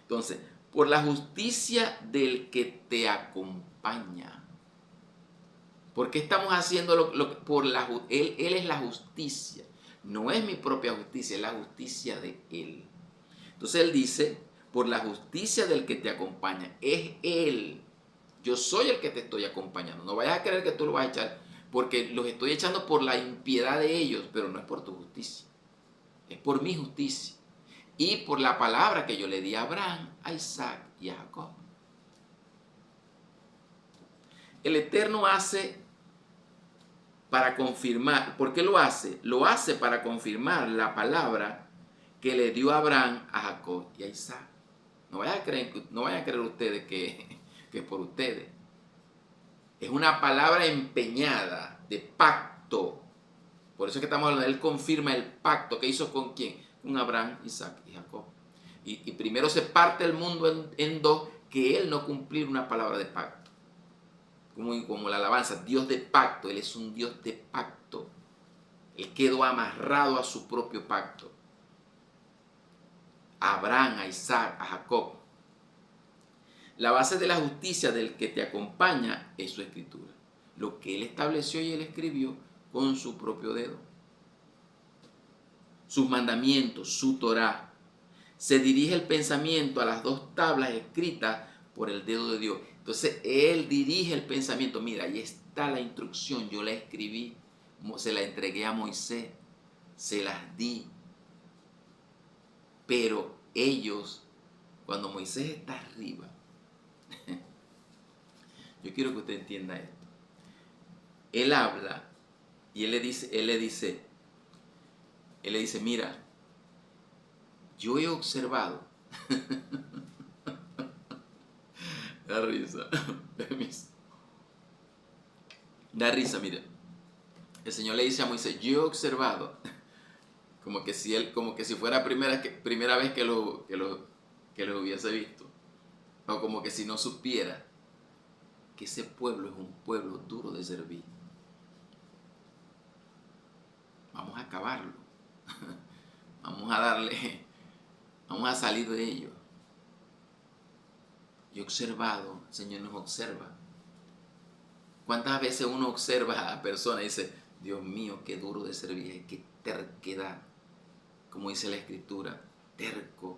Entonces, por la justicia del que te acompaña. ¿Por qué estamos haciendo él es la justicia? No es mi propia justicia, es la justicia de Él. Entonces Él dice, por la justicia del que te acompaña, es Él. Yo soy el que te estoy acompañando. No vayas a creer que tú lo vas a echar, porque los estoy echando por la impiedad de ellos, pero no es por tu justicia. Es por mi justicia. Y por la palabra que yo le di a Abraham, a Isaac y a Jacob. El Eterno hace para confirmar. ¿Por qué lo hace? Lo hace para confirmar la palabra que le dio a Abraham, a Jacob y a Isaac. No vayan a creer ustedes que es por ustedes. Es una palabra empeñada de pacto. Por eso es que estamos hablando, Él confirma el pacto que hizo con quién, con Abraham, Isaac y Jacob. Y primero se parte el mundo en dos, que Él no cumplir una palabra de pacto. Como la alabanza, Dios de pacto, Él es un Dios de pacto. Él quedó amarrado a su propio pacto. A Abraham, a Isaac, a Jacob. La base de la justicia del que te acompaña es su escritura. Lo que Él estableció y Él escribió con su propio dedo. Sus mandamientos, su Torá. Se dirige el pensamiento a las dos tablas escritas por el dedo de Dios. Entonces Él dirige el pensamiento. Mira, ahí está la instrucción. Yo la escribí, se la entregué a Moisés, se las di. Pero ellos, cuando Moisés está arriba, yo quiero que usted entienda esto. Él habla y él le dice, mira, yo he observado. Da risa. Da risa, mira. El Señor le dice a Moisés, yo he observado, como que si fuera primera vez que lo hubiese visto, o como que si no supiera que ese pueblo es un pueblo duro de servir. Vamos a acabarlo. Vamos a salir de ello. Yo he observado, el Señor nos observa. ¿Cuántas veces uno observa a personas y dice, Dios mío, qué duro de servir, qué terquedad, como dice la Escritura, terco,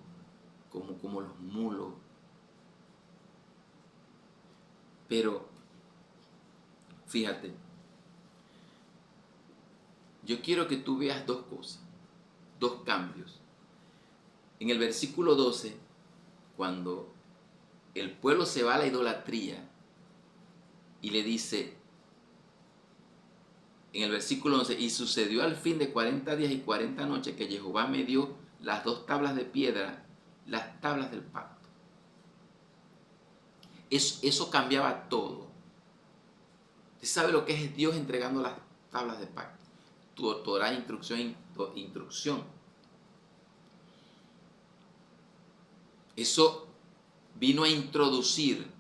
como los mulos? Pero, fíjate, yo quiero que tú veas dos cosas, dos cambios. En el versículo 12, cuando el pueblo se va a la idolatría y le dice, en el versículo 11, y sucedió al fin de 40 días y 40 noches que Jehová me dio las dos tablas de piedra, las tablas del pacto. Eso cambiaba todo. ¿Usted sabe lo que es Dios entregando las tablas de pacto? Torá, instrucción. Eso vino a introducir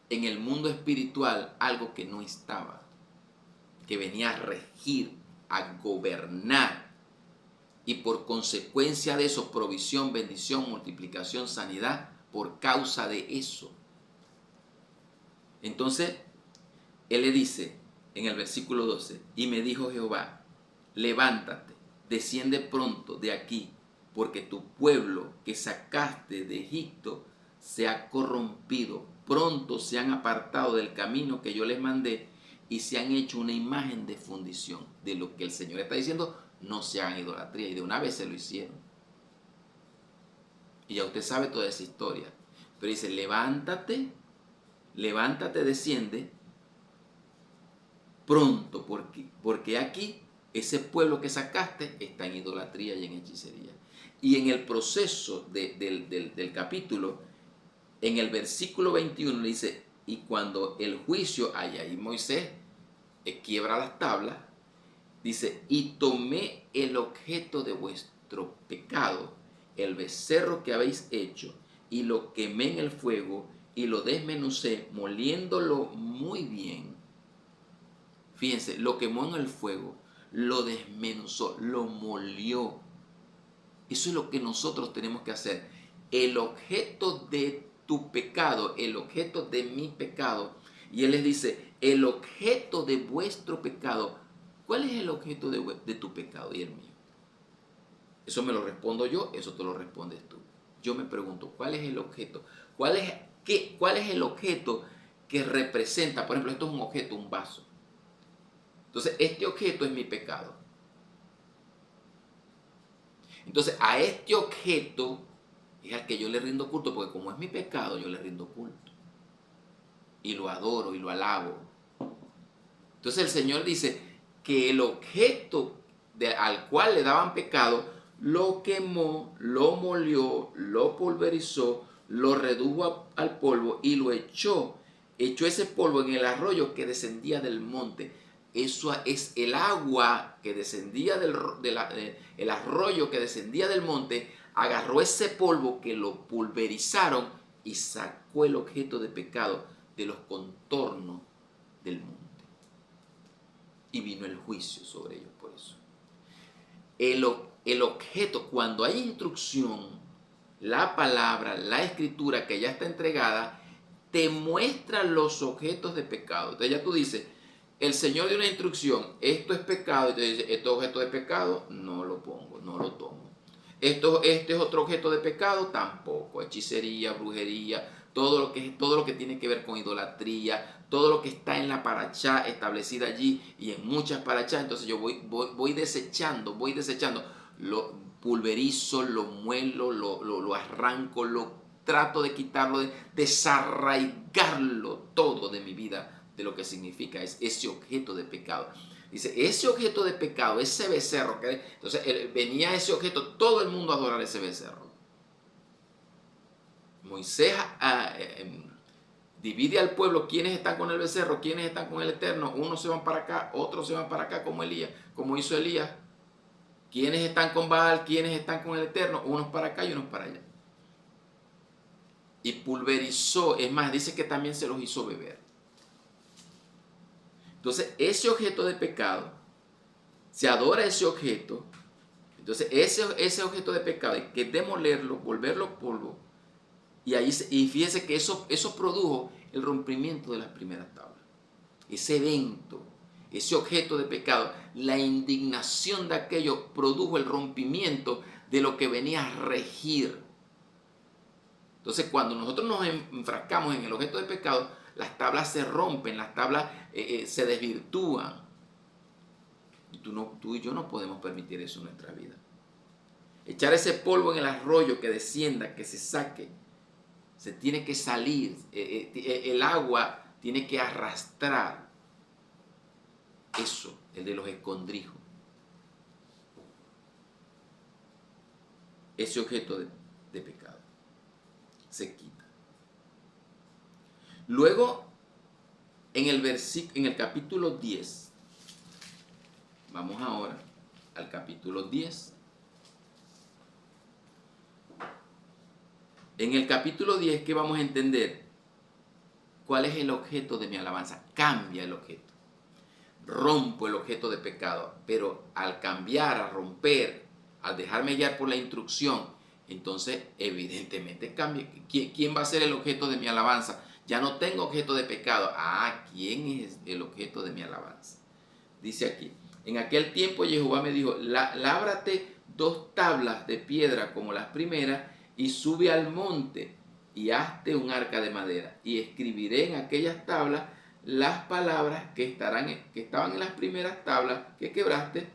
en el mundo espiritual algo que no estaba, que venía a regir, a gobernar, y por consecuencia de eso, provisión, bendición, multiplicación, sanidad, por causa de eso. Entonces, Él le dice en el versículo 12, y me dijo Jehová, levántate, desciende pronto de aquí, porque tu pueblo que sacaste de Egipto se ha corrompido, pronto se han apartado del camino que yo les mandé y se han hecho una imagen de fundición. De lo que el Señor está diciendo, no se hagan idolatría, y de una vez se lo hicieron. Y ya usted sabe toda esa historia. Pero dice, levántate, levántate, desciende pronto, porque aquí ese pueblo que sacaste está en idolatría y en hechicería. Y en el proceso del capítulo, en el versículo 21 le dice, y cuando el juicio haya, y Moisés quiebra las tablas, dice, y tomé el objeto de vuestro pecado, el becerro que habéis hecho, y lo quemé en el fuego, y lo desmenucé, moliéndolo muy bien. Fíjense, lo quemó en el fuego, lo desmenuzó, lo molió. Eso es lo que nosotros tenemos que hacer. El objeto de tu pecado, el objeto de mi pecado. Y Él les dice, el objeto de vuestro pecado. ¿Cuál es el objeto de tu pecado y el mío? Eso me lo respondo yo, eso te lo respondes tú. Yo me pregunto, ¿cuál es el objeto? ¿Cuál es el objeto que representa? Por ejemplo, esto es un objeto, un vaso. Entonces, este objeto es mi pecado. Entonces, a este objeto es al que yo le rindo culto, porque como es mi pecado, yo le rindo culto. Y lo adoro y lo alabo. Entonces el Señor dice que el objeto al cual le daban pecado, lo quemó, lo molió, lo pulverizó, lo redujo al polvo y lo echó. Echó ese polvo en el arroyo que descendía del monte. Eso es el agua que descendía el arroyo que descendía del monte, agarró ese polvo que lo pulverizaron y sacó el objeto de pecado de los contornos del monte. Y vino el juicio sobre ellos por eso. El objeto, cuando hay instrucción, la palabra, la escritura que ya está entregada, te muestra los objetos de pecado. Entonces ya tú dices, el Señor dio una instrucción, esto es pecado, y te dice, este objeto de pecado, no lo pongo, no lo tomo. Este es otro objeto de pecado, tampoco. Hechicería, brujería, todo lo que tiene que ver con idolatría, todo lo que está en la parachá establecida allí y en muchas parachás. Entonces yo voy desechando, lo pulverizo, lo muelo, lo arranco, lo trato de quitarlo, de desarraigarlo todo de mi vida, de lo que significa es ese objeto de pecado. Dice, ese objeto de pecado, ese becerro, entonces venía ese objeto, todo el mundo a adorar ese becerro. Moisés divide al pueblo, quiénes están con el becerro, quiénes están con el Eterno, unos se van para acá, otros se van para acá como Elías, como hizo Elías. Quiénes están con Baal, quiénes están con el Eterno, unos para acá y unos para allá. Y pulverizó, es más, dice que también se los hizo beber. Entonces, ese objeto de pecado, se adora ese objeto, entonces ese objeto de pecado hay que demolerlo, volverlo polvo, y fíjense que eso produjo el rompimiento de las primeras tablas. Ese evento, ese objeto de pecado, la indignación de aquello produjo el rompimiento de lo que venía a regir. Entonces, cuando nosotros nos enfrascamos en el objeto de pecado, las tablas se rompen, las tablas se desvirtúan. Y tú y yo no podemos permitir eso en nuestra vida. Echar ese polvo en el arroyo, que descienda, que se saque. Se tiene que salir. El agua tiene que arrastrar. Eso, el de los escondrijos. Ese objeto de pecado se quita. Luego, en el capítulo 10, vamos ahora al capítulo 10. En el capítulo 10, ¿qué vamos a entender? ¿Cuál es el objeto de mi alabanza? Cambia el objeto. Rompo el objeto de pecado, pero al cambiar, a romper, al dejarme guiar por la instrucción, entonces evidentemente cambia. ¿Quién va a ser el objeto de mi alabanza? Ya no tengo objeto de pecado. ¿Quién es el objeto de mi alabanza? Dice aquí, en aquel tiempo Jehová me dijo, lábrate 2 tablas de piedra como las primeras y sube al monte y hazte un arca de madera y escribiré en aquellas tablas las palabras que estaban en las primeras tablas que quebraste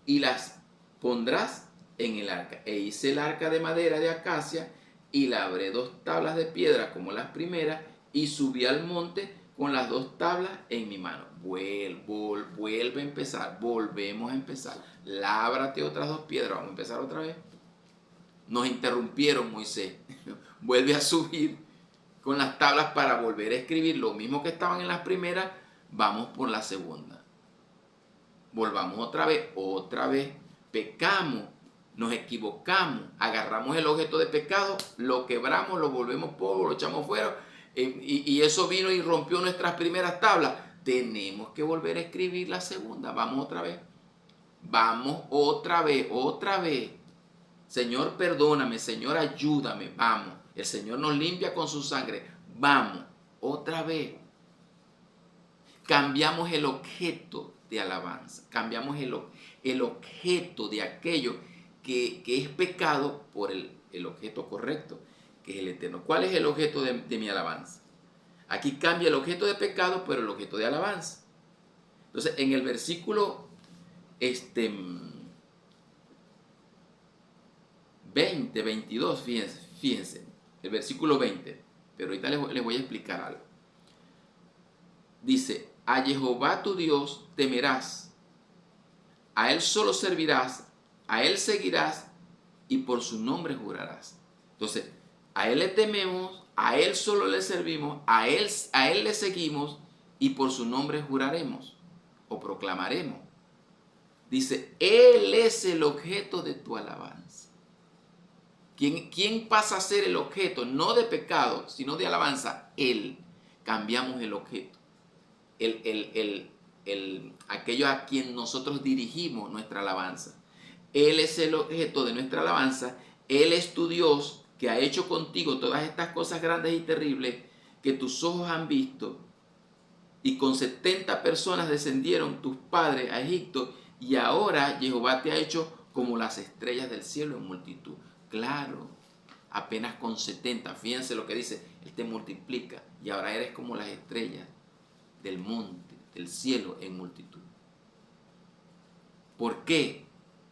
y las pondrás en el arca. E hice el arca de madera de acacia y labré 2 tablas de piedra como las primeras, y subí al monte con las 2 tablas en mi mano. Vuelve a empezar, volvemos a empezar. Lábrate otras 2 piedras, vamos a empezar otra vez. Nos interrumpieron, Moisés. Vuelve a subir con las tablas para volver a escribir lo mismo que estaban en las primeras. Vamos por la segunda. Volvamos otra vez. Pecamos, nos equivocamos, agarramos el objeto de pecado, lo quebramos, lo volvemos polvo, lo echamos fuera, y eso vino y rompió nuestras primeras tablas. Tenemos que volver a escribir la segunda. Vamos otra vez. Vamos otra vez. Señor, perdóname. Señor, ayúdame. Vamos. El Señor nos limpia con su sangre. Vamos otra vez. Cambiamos el objeto de alabanza. Cambiamos el objeto de aquello que es pecado por el objeto correcto, que es el eterno. ¿Cuál es el objeto de mi alabanza? Aquí cambia el objeto de pecado por el objeto de alabanza. Entonces, en el versículo 20, 22, fíjense, el versículo 20, pero ahorita les voy a explicar algo. Dice, a Jehová tu Dios temerás, a Él solo servirás, a Él seguirás y por su nombre jurarás. Entonces, a Él le tememos, a Él solo le servimos, a Él le seguimos y por su nombre juraremos o proclamaremos. Dice, Él es el objeto de tu alabanza. ¿Quién pasa a ser el objeto? No de pecado, sino de alabanza. Él. Cambiamos el objeto. Aquello a quien nosotros dirigimos nuestra alabanza. Él es el objeto de nuestra alabanza. Él es tu Dios que ha hecho contigo todas estas cosas grandes y terribles que tus ojos han visto. Y con 70 personas descendieron tus padres a Egipto, y ahora Jehová te ha hecho como las estrellas del cielo en multitud. Claro, apenas con 70, fíjense lo que dice, Él te multiplica y ahora eres como las estrellas del monte, del cielo en multitud. ¿Por qué?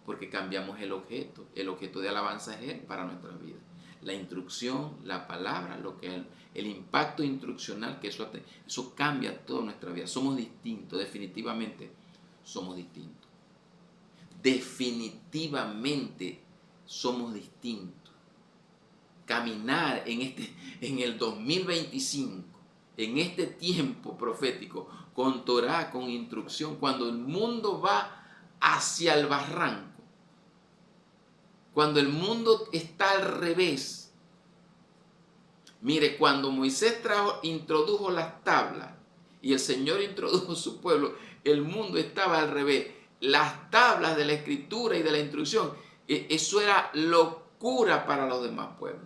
Porque cambiamos el objeto de alabanza es Él para nuestras vidas. La instrucción, la palabra, el impacto instruccional que eso cambia toda nuestra vida. Somos distintos, definitivamente somos distintos. Definitivamente somos distintos. Caminar en el 2025, en este tiempo profético, con Torah, con instrucción, cuando el mundo va hacia el barranco, cuando el mundo está al revés. Mire, cuando Moisés introdujo las tablas y el Señor introdujo su pueblo, el mundo estaba al revés. Las tablas de la escritura y de la instrucción, eso era locura para los demás pueblos.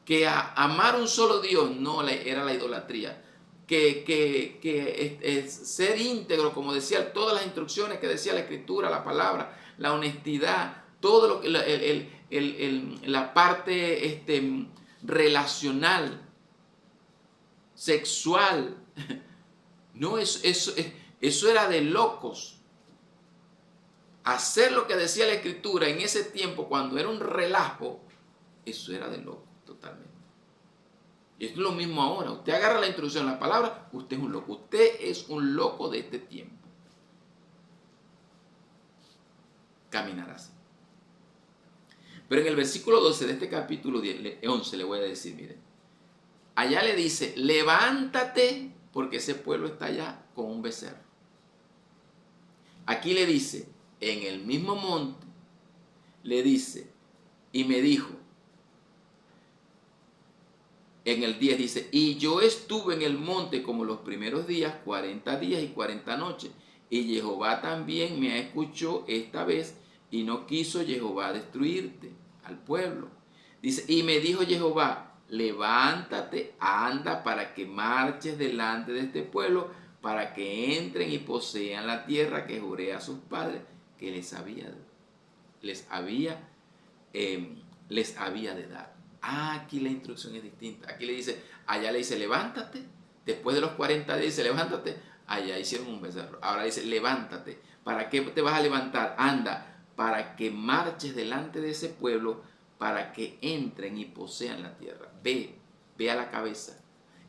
Que amar un solo Dios no era la idolatría. Que ser íntegro, como decía, todas las instrucciones que decía la escritura, la palabra, la honestidad, todo lo que la parte relacional, sexual, no, eso era de locos. Hacer lo que decía la escritura en ese tiempo, cuando era un relajo, eso era de locos totalmente. Y es lo mismo ahora. Usted agarra la instrucción, la palabra, usted es un loco. Usted es un loco de este tiempo. Caminar así. Pero en el versículo 12 de este capítulo 11 le voy a decir, mire, allá le dice, levántate porque ese pueblo está allá con un becerro. Aquí le dice, en el mismo monte, le dice, y me dijo, en el 10 dice, y yo estuve en el monte como los primeros días, 40 días y 40 noches, y Jehová también me escuchó esta vez, y no quiso Jehová destruirte al pueblo. Dice, y me dijo Jehová, levántate, anda para que marches delante de este pueblo, para que entren y posean la tierra que juré a sus padres que les había de dar. Aquí la instrucción es distinta. Aquí le dice, allá le dice, levántate. Después de los 40 días dice, levántate. Allá hicieron un becerro. Ahora dice, levántate. ¿Para qué te vas a levantar? Anda, para que marches delante de ese pueblo, para que entren y posean la tierra. Ve a la cabeza.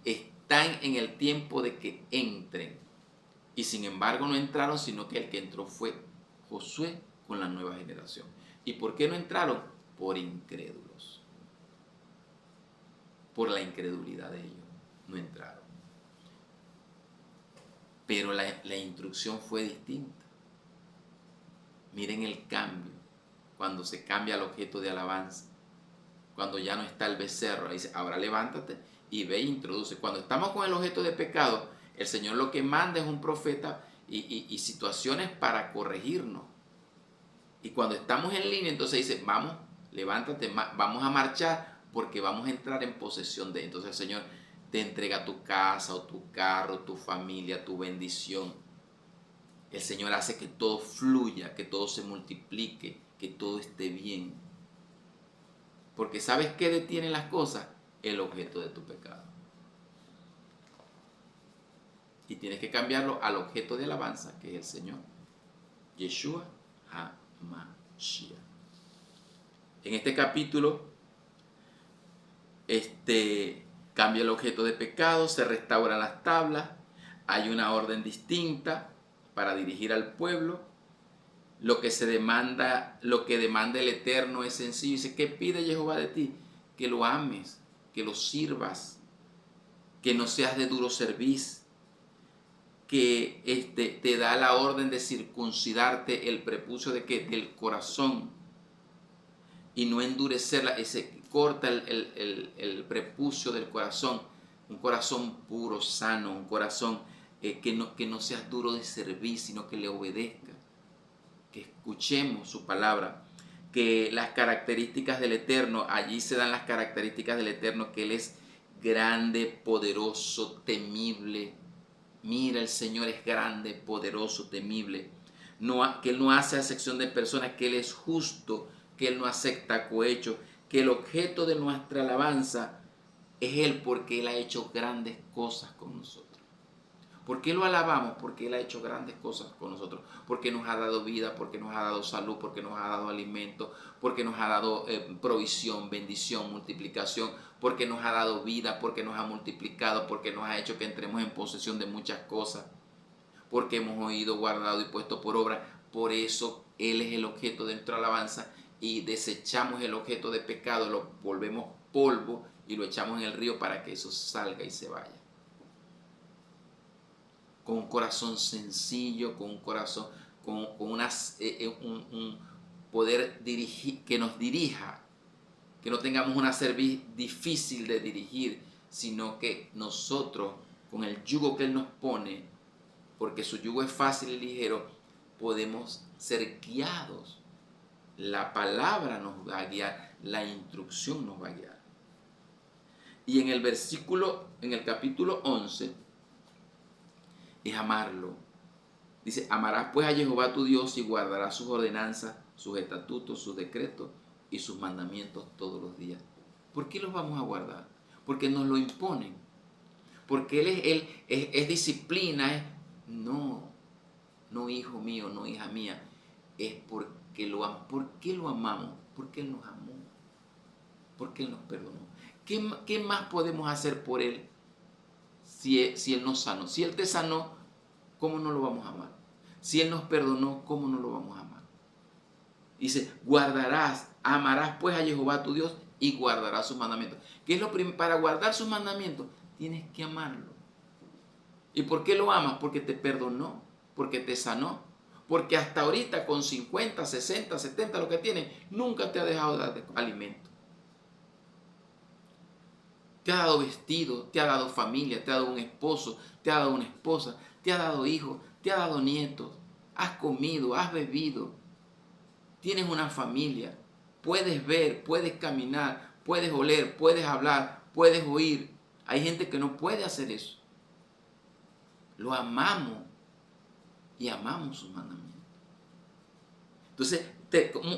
Están en el tiempo de que entren. Y sin embargo no entraron, sino que el que entró fue Josué con la nueva generación. ¿Y por qué no entraron? Por incrédulos. Por la incredulidad de ellos. No entraron. Pero la instrucción fue distinta. Miren el cambio. Cuando se cambia el objeto de alabanza. Cuando ya no está el becerro. Ahí dice, ahora levántate y ve e introduce. Cuando estamos con el objeto de pecado, el Señor lo que manda es un profeta y situaciones para corregirnos. Y cuando estamos en línea, entonces dice, vamos, levántate, vamos a marchar porque vamos a entrar en posesión de. Entonces el Señor te entrega tu casa o tu carro, tu familia, tu bendición. El Señor hace que todo fluya, que todo se multiplique, que todo esté bien. Porque ¿sabes qué detiene las cosas? El objeto de tu pecado. Y tienes que cambiarlo al objeto de alabanza, que es el Señor. Yeshua HaMashiach. En este capítulo, cambia el objeto de pecado, se restauran las tablas, hay una orden distinta para dirigir al pueblo. Lo que demanda el Eterno es sencillo. Dice, ¿qué pide Jehová de ti? Que lo ames, que lo sirvas, que no seas de duro servicio, que te da la orden de circuncidarte el prepucio del corazón y no endurecerla. Se corta el prepucio del corazón, un corazón puro, sano, un corazón que no seas duro de servir, sino que le obedezca, que escuchemos su palabra, que las características del Eterno, allí se dan las características del Eterno, que Él es grande, poderoso, temible. Mira, el Señor es grande, poderoso, temible. Que Él no hace acepción de personas, que Él es justo, que Él no acepta cohecho, que el objeto de nuestra alabanza es Él porque Él ha hecho grandes cosas con nosotros. ¿Por qué lo alabamos? Porque Él ha hecho grandes cosas con nosotros. Porque nos ha dado vida, porque nos ha dado salud, porque nos ha dado alimento, porque nos ha dado provisión, bendición, multiplicación, porque nos ha dado vida, porque nos ha multiplicado, porque nos ha hecho que entremos en posesión de muchas cosas, porque hemos oído, guardado y puesto por obra. Por eso Él es el objeto de nuestra alabanza y desechamos el objeto de pecado, lo volvemos polvo y lo echamos en el río para que eso salga y se vaya. Con un corazón sencillo, con un corazón, con un poder dirigir, que nos dirija, que no tengamos una cerviz difícil de dirigir, sino que nosotros, con el yugo que Él nos pone, porque su yugo es fácil y ligero, podemos ser guiados. La palabra nos va a guiar, la instrucción nos va a guiar. Y en el capítulo 11, es amarlo. Dice, amarás pues a Jehová tu Dios y guardarás sus ordenanzas, sus estatutos, sus decretos y sus mandamientos todos los días. ¿Por qué los vamos a guardar? Porque nos lo imponen. Porque Él es disciplina. No, hijo mío, no, hija mía. Es porque lo amamos. ¿Por qué lo amamos? Porque Él nos amó. Porque Él nos perdonó. ¿Qué más podemos hacer por Él? Si Él nos sanó, si Él te sanó, ¿cómo no lo vamos a amar? Si Él nos perdonó, ¿cómo no lo vamos a amar? Dice, amarás pues a Jehová tu Dios y guardarás sus mandamientos. ¿Qué es lo primero? Para guardar sus mandamientos, tienes que amarlo. ¿Y por qué lo amas? Porque te perdonó, porque te sanó, porque hasta ahorita con 50, 60, 70, lo que tiene, nunca te ha dejado dar alimento. Te ha dado vestido, te ha dado familia, te ha dado un esposo, te ha dado una esposa, te ha dado hijos, te ha dado nietos. Has comido, has bebido. Tienes una familia. Puedes ver, puedes caminar, puedes oler, puedes hablar, puedes oír. Hay gente que no puede hacer eso. Lo amamos y amamos sus mandamientos. Entonces,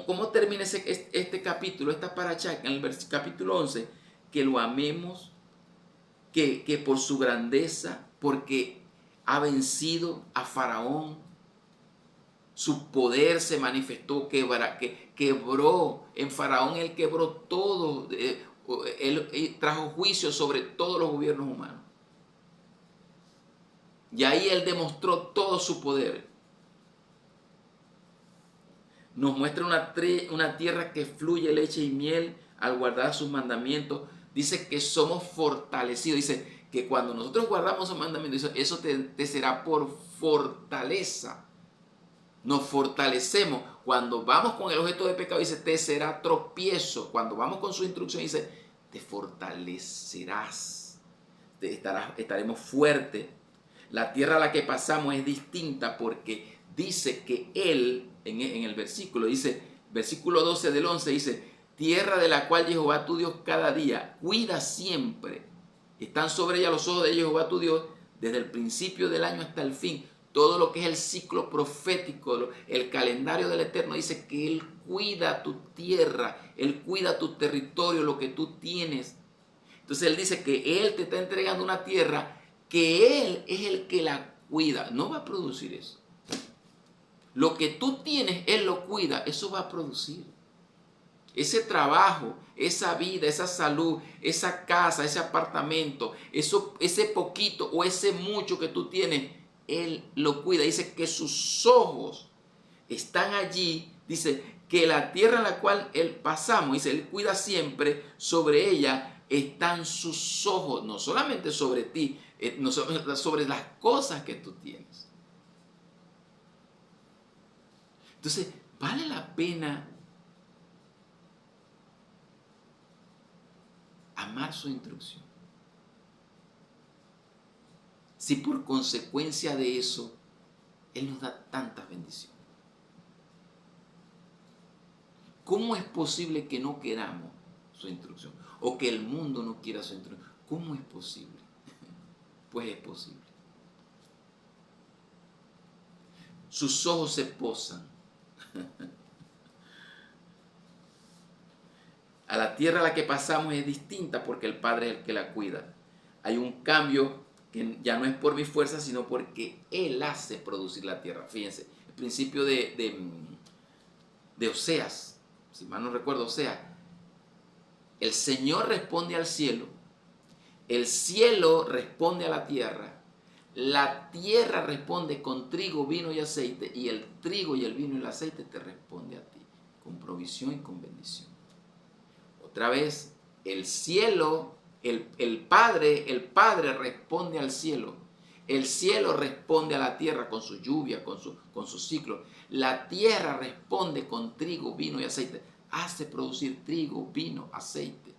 ¿cómo termina este capítulo, esta paracha, en el capítulo 11? Que lo amemos, que por su grandeza, porque ha vencido a Faraón, Su poder se manifestó, quebró en Faraón, él quebró todo, él trajo juicio sobre todos los gobiernos humanos. Y ahí él demostró todo su poder. Nos muestra una tierra que fluye leche y miel al guardar sus mandamientos. Dice que somos fortalecidos. Dice que cuando nosotros guardamos sus mandamientos, eso te será por fortaleza. Nos fortalecemos. Cuando vamos con el objeto de pecado, dice, te será tropiezo. Cuando vamos con su instrucción, dice, te fortalecerás. Estaremos fuertes. La tierra a la que pasamos es distinta porque dice que Él, en el versículo, dice, versículo 12 del 11, dice, tierra de la cual Jehová tu Dios cada día cuida siempre. Están sobre ella los ojos de Jehová tu Dios desde el principio del año hasta el fin. Todo lo que es el ciclo profético, el calendario del Eterno dice que Él cuida tu tierra, Él cuida tu territorio, lo que tú tienes. Entonces Él dice que Él te está entregando una tierra que Él es el que la cuida. No va a producir eso. Lo que tú tienes, Él lo cuida, eso va a producir. Ese trabajo, esa vida, esa salud, esa casa, ese apartamento, ese poquito o ese mucho que tú tienes, Él lo cuida. Dice que sus ojos están allí. Dice que la tierra en la cual Él pasamos, dice, Él cuida siempre, sobre ella están sus ojos, no solamente sobre ti, no sobre las cosas que tú tienes. Entonces, vale la pena amar su instrucción. Si por consecuencia de eso, Él nos da tantas bendiciones. ¿Cómo es posible que no queramos su instrucción? O que el mundo no quiera su instrucción. ¿Cómo es posible? Pues es posible. Sus ojos se posan. A la tierra a la que pasamos es distinta porque el Padre es el que la cuida. Hay un cambio que ya no es por mi fuerza, sino porque Él hace producir la tierra. Fíjense, el principio de Oseas, si mal no recuerdo, Oseas, el Señor responde al cielo, el cielo responde a la tierra responde con trigo, vino y aceite, y el trigo y el vino y el aceite te responde a ti, con provisión y con bendición. Otra vez, el cielo, el Padre responde al cielo. El cielo responde a la tierra con su lluvia, con su ciclo. La tierra responde con trigo, vino y aceite. Hace producir trigo, vino, aceite.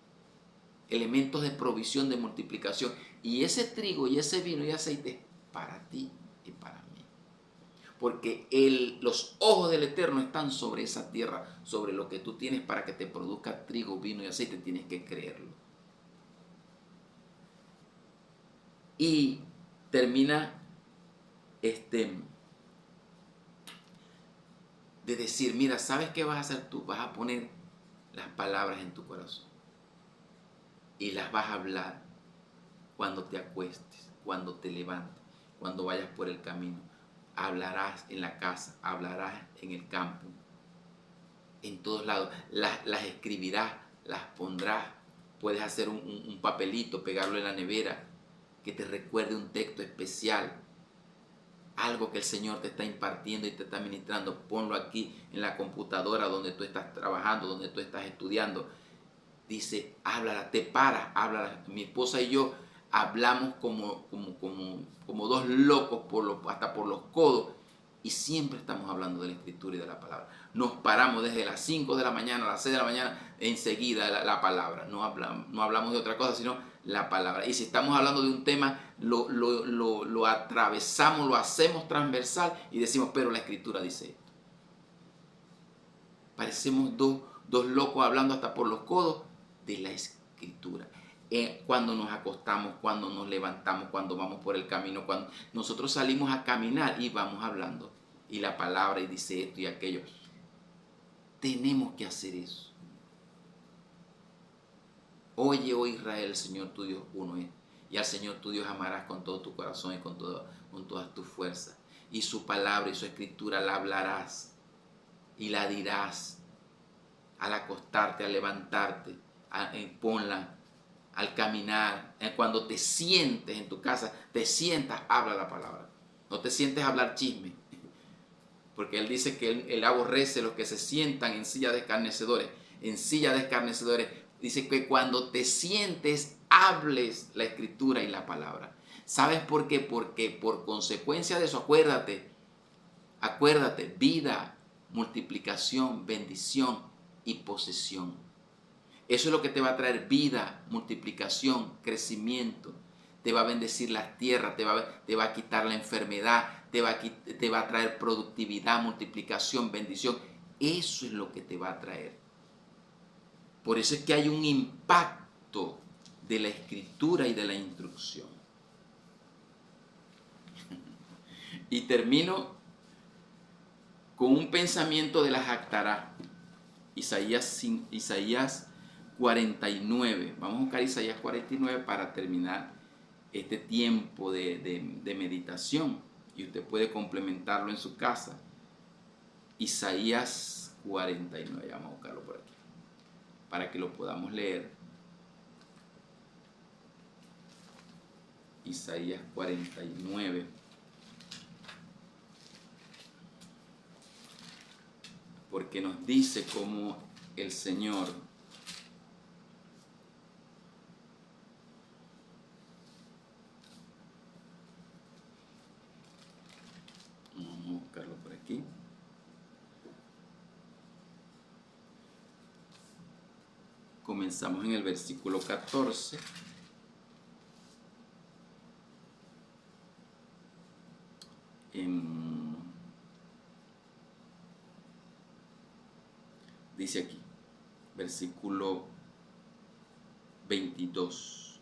Elementos de provisión, de multiplicación. Y ese trigo y ese vino y aceite es para ti y para mí. Porque los ojos del Eterno están sobre esa tierra, sobre lo que tú tienes para que te produzca trigo, vino y aceite. Tienes que creerlo. Y termina de decir, mira, ¿sabes qué vas a hacer tú? Vas a poner las palabras en tu corazón y las vas a hablar cuando te acuestes, cuando te levantes, cuando vayas por el camino. Hablarás en la casa, hablarás en el campo, en todos lados. Las escribirás, las pondrás. Puedes hacer un papelito, pegarlo en la nevera, que te recuerde un texto especial. Algo que el Señor te está impartiendo y te está ministrando. Ponlo aquí en la computadora donde tú estás trabajando, donde tú estás estudiando. Dice, háblala, te paras, háblala. Mi esposa y yo hablamos como dos locos hasta por los codos, y siempre estamos hablando de la Escritura y de la palabra. Nos paramos desde las 5 de la mañana a las 6 de la mañana, enseguida la palabra. No hablamos de otra cosa, sino la palabra. Y si estamos hablando de un tema, lo atravesamos, lo hacemos transversal y decimos, pero la Escritura dice esto. Parecemos dos locos hablando hasta por los codos de la Escritura. Cuando nos acostamos, cuando nos levantamos, cuando vamos por el camino, cuando nosotros salimos a caminar y vamos hablando, y la palabra y dice esto y aquello. Tenemos que hacer eso. Oye, oh Israel, el Señor tu Dios uno es, y al Señor tu Dios amarás con todo tu corazón y con todas tus fuerzas. y su palabra y su escritura la hablarás y la dirás al acostarte, al levantarte, ponla al caminar, cuando te sientes en tu casa, te sientas, habla la palabra. No te sientes a hablar chisme, porque él dice que él aborrece los que se sientan en silla de escarnecedores. En silla de escarnecedores dice que cuando te sientes, hables la escritura y la palabra. ¿Sabes por qué? Porque por consecuencia de eso, acuérdate, vida, multiplicación, bendición y posesión. Eso es lo que te va a traer vida, multiplicación, crecimiento. Te va a bendecir las tierras, te va a quitar la enfermedad, te va a traer productividad, multiplicación, bendición. Eso es lo que te va a traer. Por eso es que hay un impacto de la escritura y de la instrucción. Y termino con un pensamiento de la Jactará. Isaías 49. Vamos a buscar Isaías 49 para terminar este tiempo de meditación. Y usted puede complementarlo en su casa. Isaías 49. Vamos a buscarlo por aquí, para que lo podamos leer. Isaías 49. Porque nos dice cómo el Señor vamos a buscarlo por aquí. Comenzamos en el versículo 14. Dice aquí, versículo 22.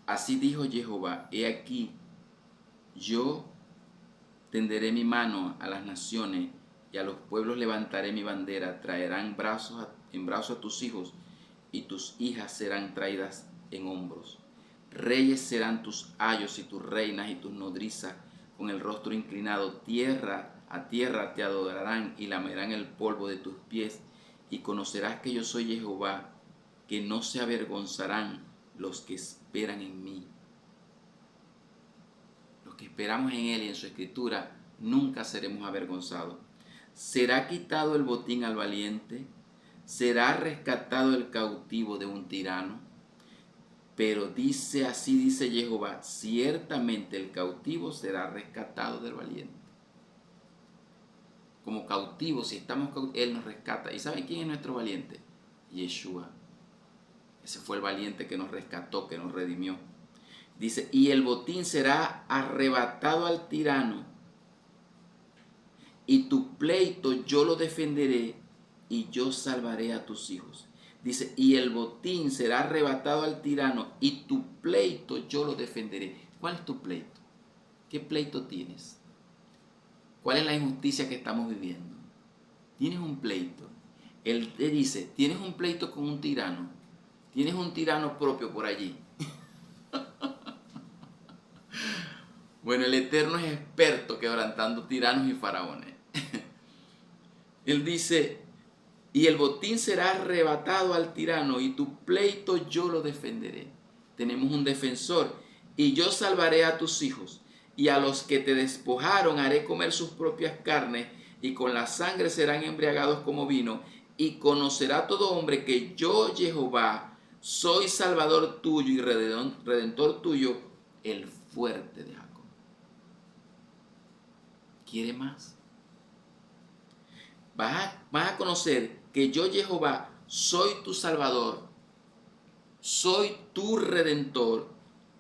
Así dijo Jehová: he aquí, yo tenderé mi mano a las naciones y a los pueblos levantaré mi bandera. Traerán en brazos a tus hijos y tus hijas serán traídas en hombros. Reyes serán tus ayos y tus reinas y tus nodrizas con el rostro inclinado. Tierra a tierra te adorarán y lamerán el polvo de tus pies. Y conocerás que yo soy Jehová, que no se avergonzarán los que esperan en mí. Los que esperamos en Él y en su escritura, nunca seremos avergonzados. ¿Será quitado el botín al valiente? ¿Será rescatado el cautivo de un tirano? Pero así dice Jehová: ciertamente el cautivo será rescatado del valiente. Como cautivo, si estamos cautivos, Él nos rescata. ¿Y saben quién es nuestro valiente? Yeshua. Ese fue el valiente que nos rescató, que nos redimió. Dice, y el botín será arrebatado al tirano, y tu pleito yo lo defenderé, y yo salvaré a tus hijos. Dice, y el botín será arrebatado al tirano, y tu pleito yo lo defenderé. ¿Cuál es tu pleito? ¿Qué pleito tienes? ¿Cuál es la injusticia que estamos viviendo? Tienes un pleito. Él te dice, tienes un pleito con un tirano. Tienes un tirano propio por allí. Bueno, el Eterno es experto quebrantando tiranos y faraones. Él dice, y el botín será arrebatado al tirano, y tu pleito yo lo defenderé. Tenemos un defensor, y yo salvaré a tus hijos, y a los que te despojaron haré comer sus propias carnes, y con la sangre serán embriagados como vino, y conocerá todo hombre que yo, Jehová, soy salvador tuyo y redentor tuyo, el fuerte de Jacob. ¿Quiere más? Vas a conocer que yo, Jehová, soy tu salvador, soy tu redentor,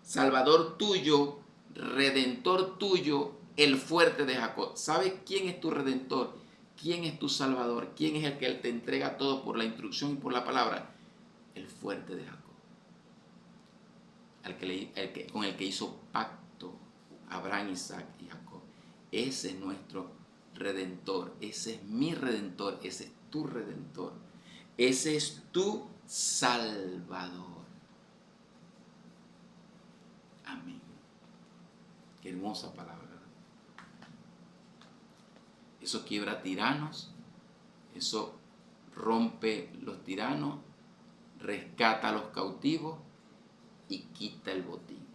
salvador tuyo, redentor tuyo, el fuerte de Jacob. ¿Sabes quién es tu redentor? ¿Quién es tu salvador? ¿Quién es el que te entrega todo por la instrucción y por la palabra? El fuerte de Jacob. Con el que hizo pacto Abraham, Isaac y Jacob. Ese es nuestro redentor. Ese es mi redentor. Ese es tu redentor. Ese es tu salvador. Amén. Qué hermosa palabra. Eso quiebra tiranos, eso rompe los tiranos, rescata a los cautivos y quita el botín.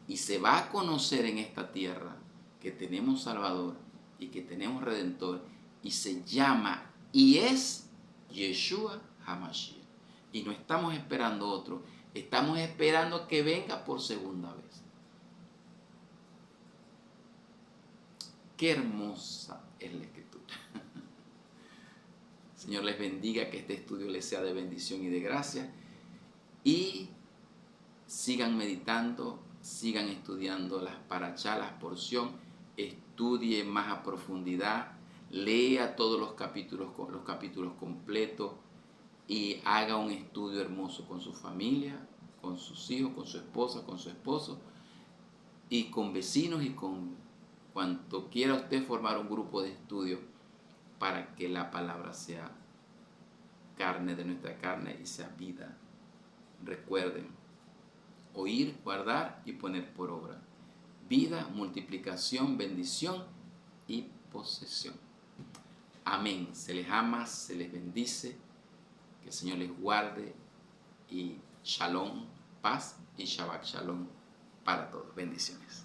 Y se va a conocer en esta tierra que tenemos Salvador y que tenemos Redentor, y se llama y es Yeshua HaMashiach. Y no estamos esperando otro, estamos esperando que venga por segunda vez. Qué hermosa es la Escritura. Señor les bendiga, que este estudio les sea de bendición y de gracia. Y sigan meditando, sigan estudiando las parashá, las porción, estudie más a profundidad, lea todos los capítulos completos y haga un estudio hermoso con su familia, con sus hijos, con su esposa, con su esposo y con vecinos y con cuanto quiera usted formar un grupo de estudio para que la palabra sea carne de nuestra carne y sea vida. Recuerden, oír, guardar y poner por obra. Vida, multiplicación, bendición y posesión. Amén. Se les ama, se les bendice. Que el Señor les guarde y shalom, paz y Shabbat shalom para todos. Bendiciones.